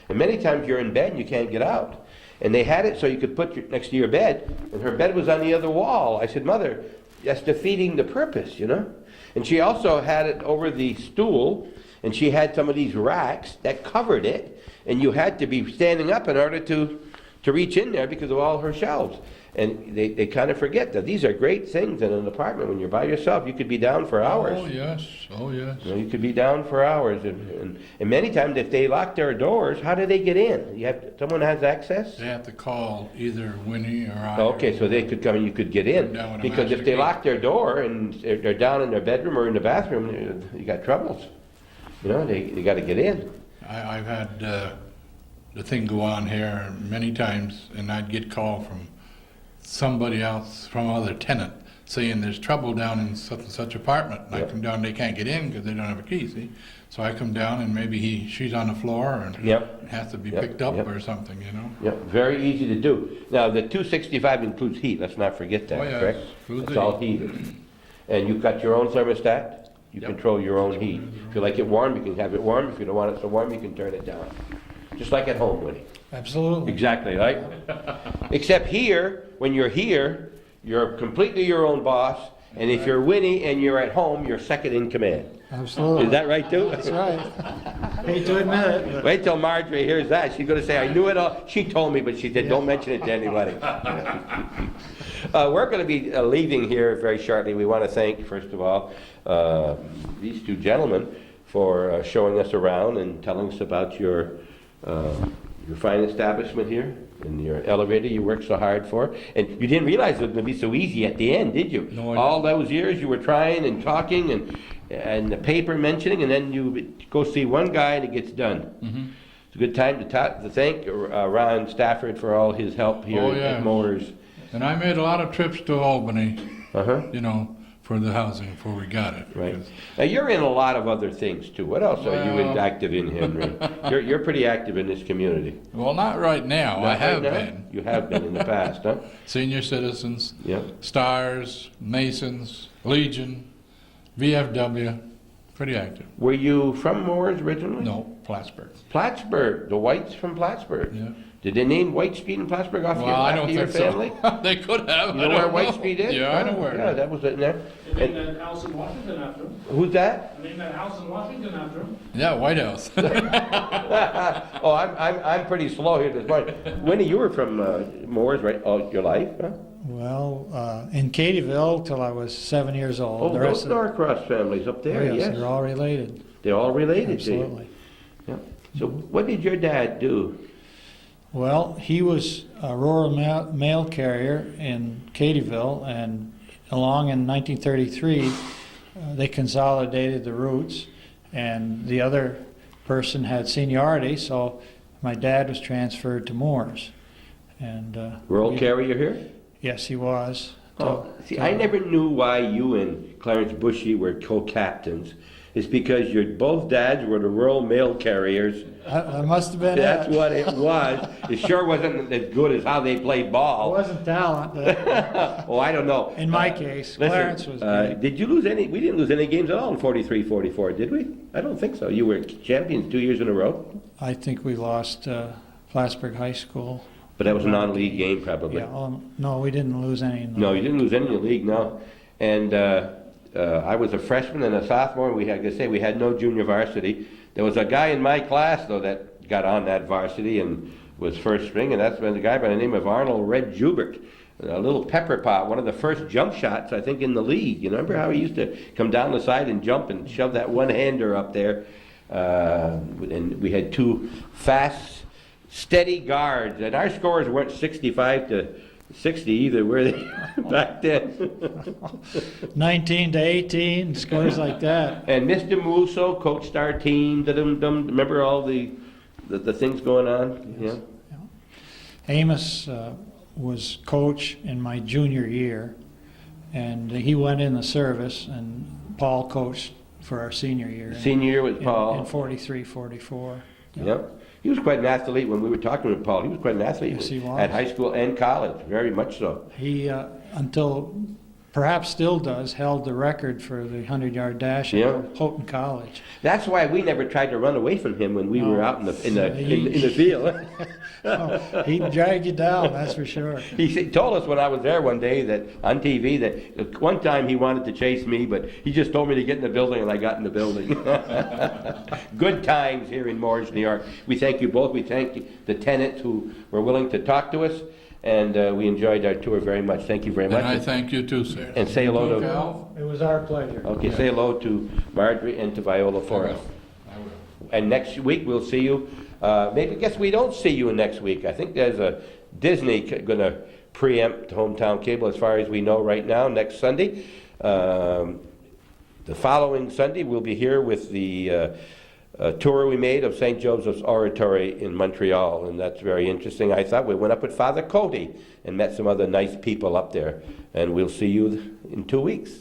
and many times you're in bed and you can't get out. And they had it so you could put it next to your bed, and her bed was on the other wall. I said, Mother, that's defeating the purpose, you know? And she also had it over the stool, and she had some of these racks that covered it, and you had to be standing up in order to reach in there because of all her shelves. And they kind of forget that these are great things in an apartment. When you're by yourself, you could be down for hours. Oh, yes. Oh, yes. You know, you could be down for hours. And many times, if they lock their doors, how do they get in? Someone has access? They have to call either Winnie or I. Okay, so they could come and you could get in. Down with a Because if master they key. lock their door and they're down in their bedroom or in the bathroom, you got troubles. You know, they got to get in. I've had the thing go on here many times, and I'd get call from somebody else, from other tenant, saying there's trouble down in such and such apartment. And I Yep. come down, they can't get in because they don't have a key, see? So I come down and maybe she's on the floor and Yep. has to be Yep, picked up yep. or something, you know? Yep, very easy to do. Now, the 265 includes heat. Let's not forget that, Oh, yes, correct? includes It's the all heated. And you've got your own thermostat. You Yep. control your own heat. If you like it warm, you can have it warm. If you don't want it so warm, you can turn it down. Just like at home, Winnie. Absolutely. Exactly, right? Except here, when you're here, you're completely your own boss. And if you're Winnie and you're at home, you're second in command. Absolutely. Is that right, too? That's right. Hate to admit it, but Wait till Marjorie hears that. She's going to say, I knew it all. She told me, but she said, don't mention it to anybody. We're going to be leaving here very shortly. We want to thank, first of all, these two gentlemen for showing us around and telling us about your fine establishment here and your elevator you worked so hard for. And you didn't realize it was going to be so easy at the end, did you? No, I All those years you were trying and talking and the paper mentioning, and then you go see one guy and it gets done. Mm-hmm. It's a good time to thank Ron Stafford for all his help here Oh, at yeah. Mooers. And I made a lot of trips to Albany, Uh-huh. you know, for the housing before we got it. Right. because- Now, you're in a lot of other things, too. What else are you Well- active in, Henry? You're pretty active in this community. Well, not right now. Not I right have now? been. You have been in the past, huh? Senior Citizens, Yeah. Stars, Masons, Legion, VFW, pretty active. Were you from Mooers originally? No, Plattsburgh. Plattsburgh. The Whites from Plattsburgh. Yeah. Did they name White Street in Plattsburgh Well, I don't your think family? so. They could have. You I know where don't White Street is? Yeah, I know where. Yeah, that was in there. They And named that house in Washington after him. who's that? They named that house in Washington after him. Yeah, White House. Oh, I'm pretty slow here this morning. Winnie, you were from Mooers, right? All your life, huh? well, in Katyville till I was 7 years old. Oh, The those rest of Norcross families up there, yes, yes. they're all related. They're all related to you. Absolutely. Yeah. So what did your dad do? Well, he was a rural mail carrier in Katyville, and along in 1933, they consolidated the routes, and the other person had seniority, so my dad was transferred to Mooers. And Rural we- carrier here? Yes, he was. Oh, see, I never knew why you and Clarence Bushy were co-captains. It's because your both dads were the rural mail carriers. I must have been That's it. what it was. It sure wasn't as good as how they played It ball. wasn't talent. But Oh, I don't know. in my case, Listen, Clarence was great. did you lose any? We didn't lose any games at all in 43-44, did we? I don't think so. You were champions 2 years in a row, I think we lost Plattsburgh High School. but that was a non-league game probably. Yeah, no, we didn't lose any. In the No, you didn't lose any in the league, no. And I was a freshman and a sophomore. We had, like I say, we had no junior varsity. There was a guy in my class, though, that got on that varsity and was first string, and that's been a guy by the name of Arnold Red Jubert, a little pepper pot, one of the first jump shots, I think, in the league. You remember how he used to come down the side and jump and shove that one-hander up there? And we had two fast, steady guards, and our scores weren't 65-60 either, were they, back then? 19 to 18, scores like that. And Mr. Musso coached our team. Remember all the things going on? Yes. Yeah. Amos was coach in my junior year, and he went in the service, and Paul coached for our senior year. Senior year with in Paul. 43, 44. Yep. He was quite an athlete when we were talking with Paul. He was quite an athlete Yes, he was. at high school and college, very much so. He, until perhaps still does, held the record for the 100-yard dash Yeah. at Houghton College. That's why we never tried to run away from him when we were out in the field. Oh, he'd drag you down, that's for sure. He told us when I was there one day that on TV that one time he wanted to chase me, but he just told me to get in the building, and I got in the building. Good times here in Mooers, New York. We thank you both. We thank the tenants who were willing to talk to us, and we enjoyed our tour very much. Thank you very much. And I thank you too, sir. And say hello to. Cal? It was our pleasure. Okay, say hello to Marjorie and to Viola for us. I will. And next week we'll see you. Maybe guess we don't see you next week. I think there's a Disney going to preempt Hometown Cable as far as we know right now. Next Sunday, the following Sunday we'll be here with the tour we made of St. Joseph's Oratory in Montreal, and that's very interesting. I thought we went up with Father Cody and met some other nice people up there, and we'll see you in 2 weeks.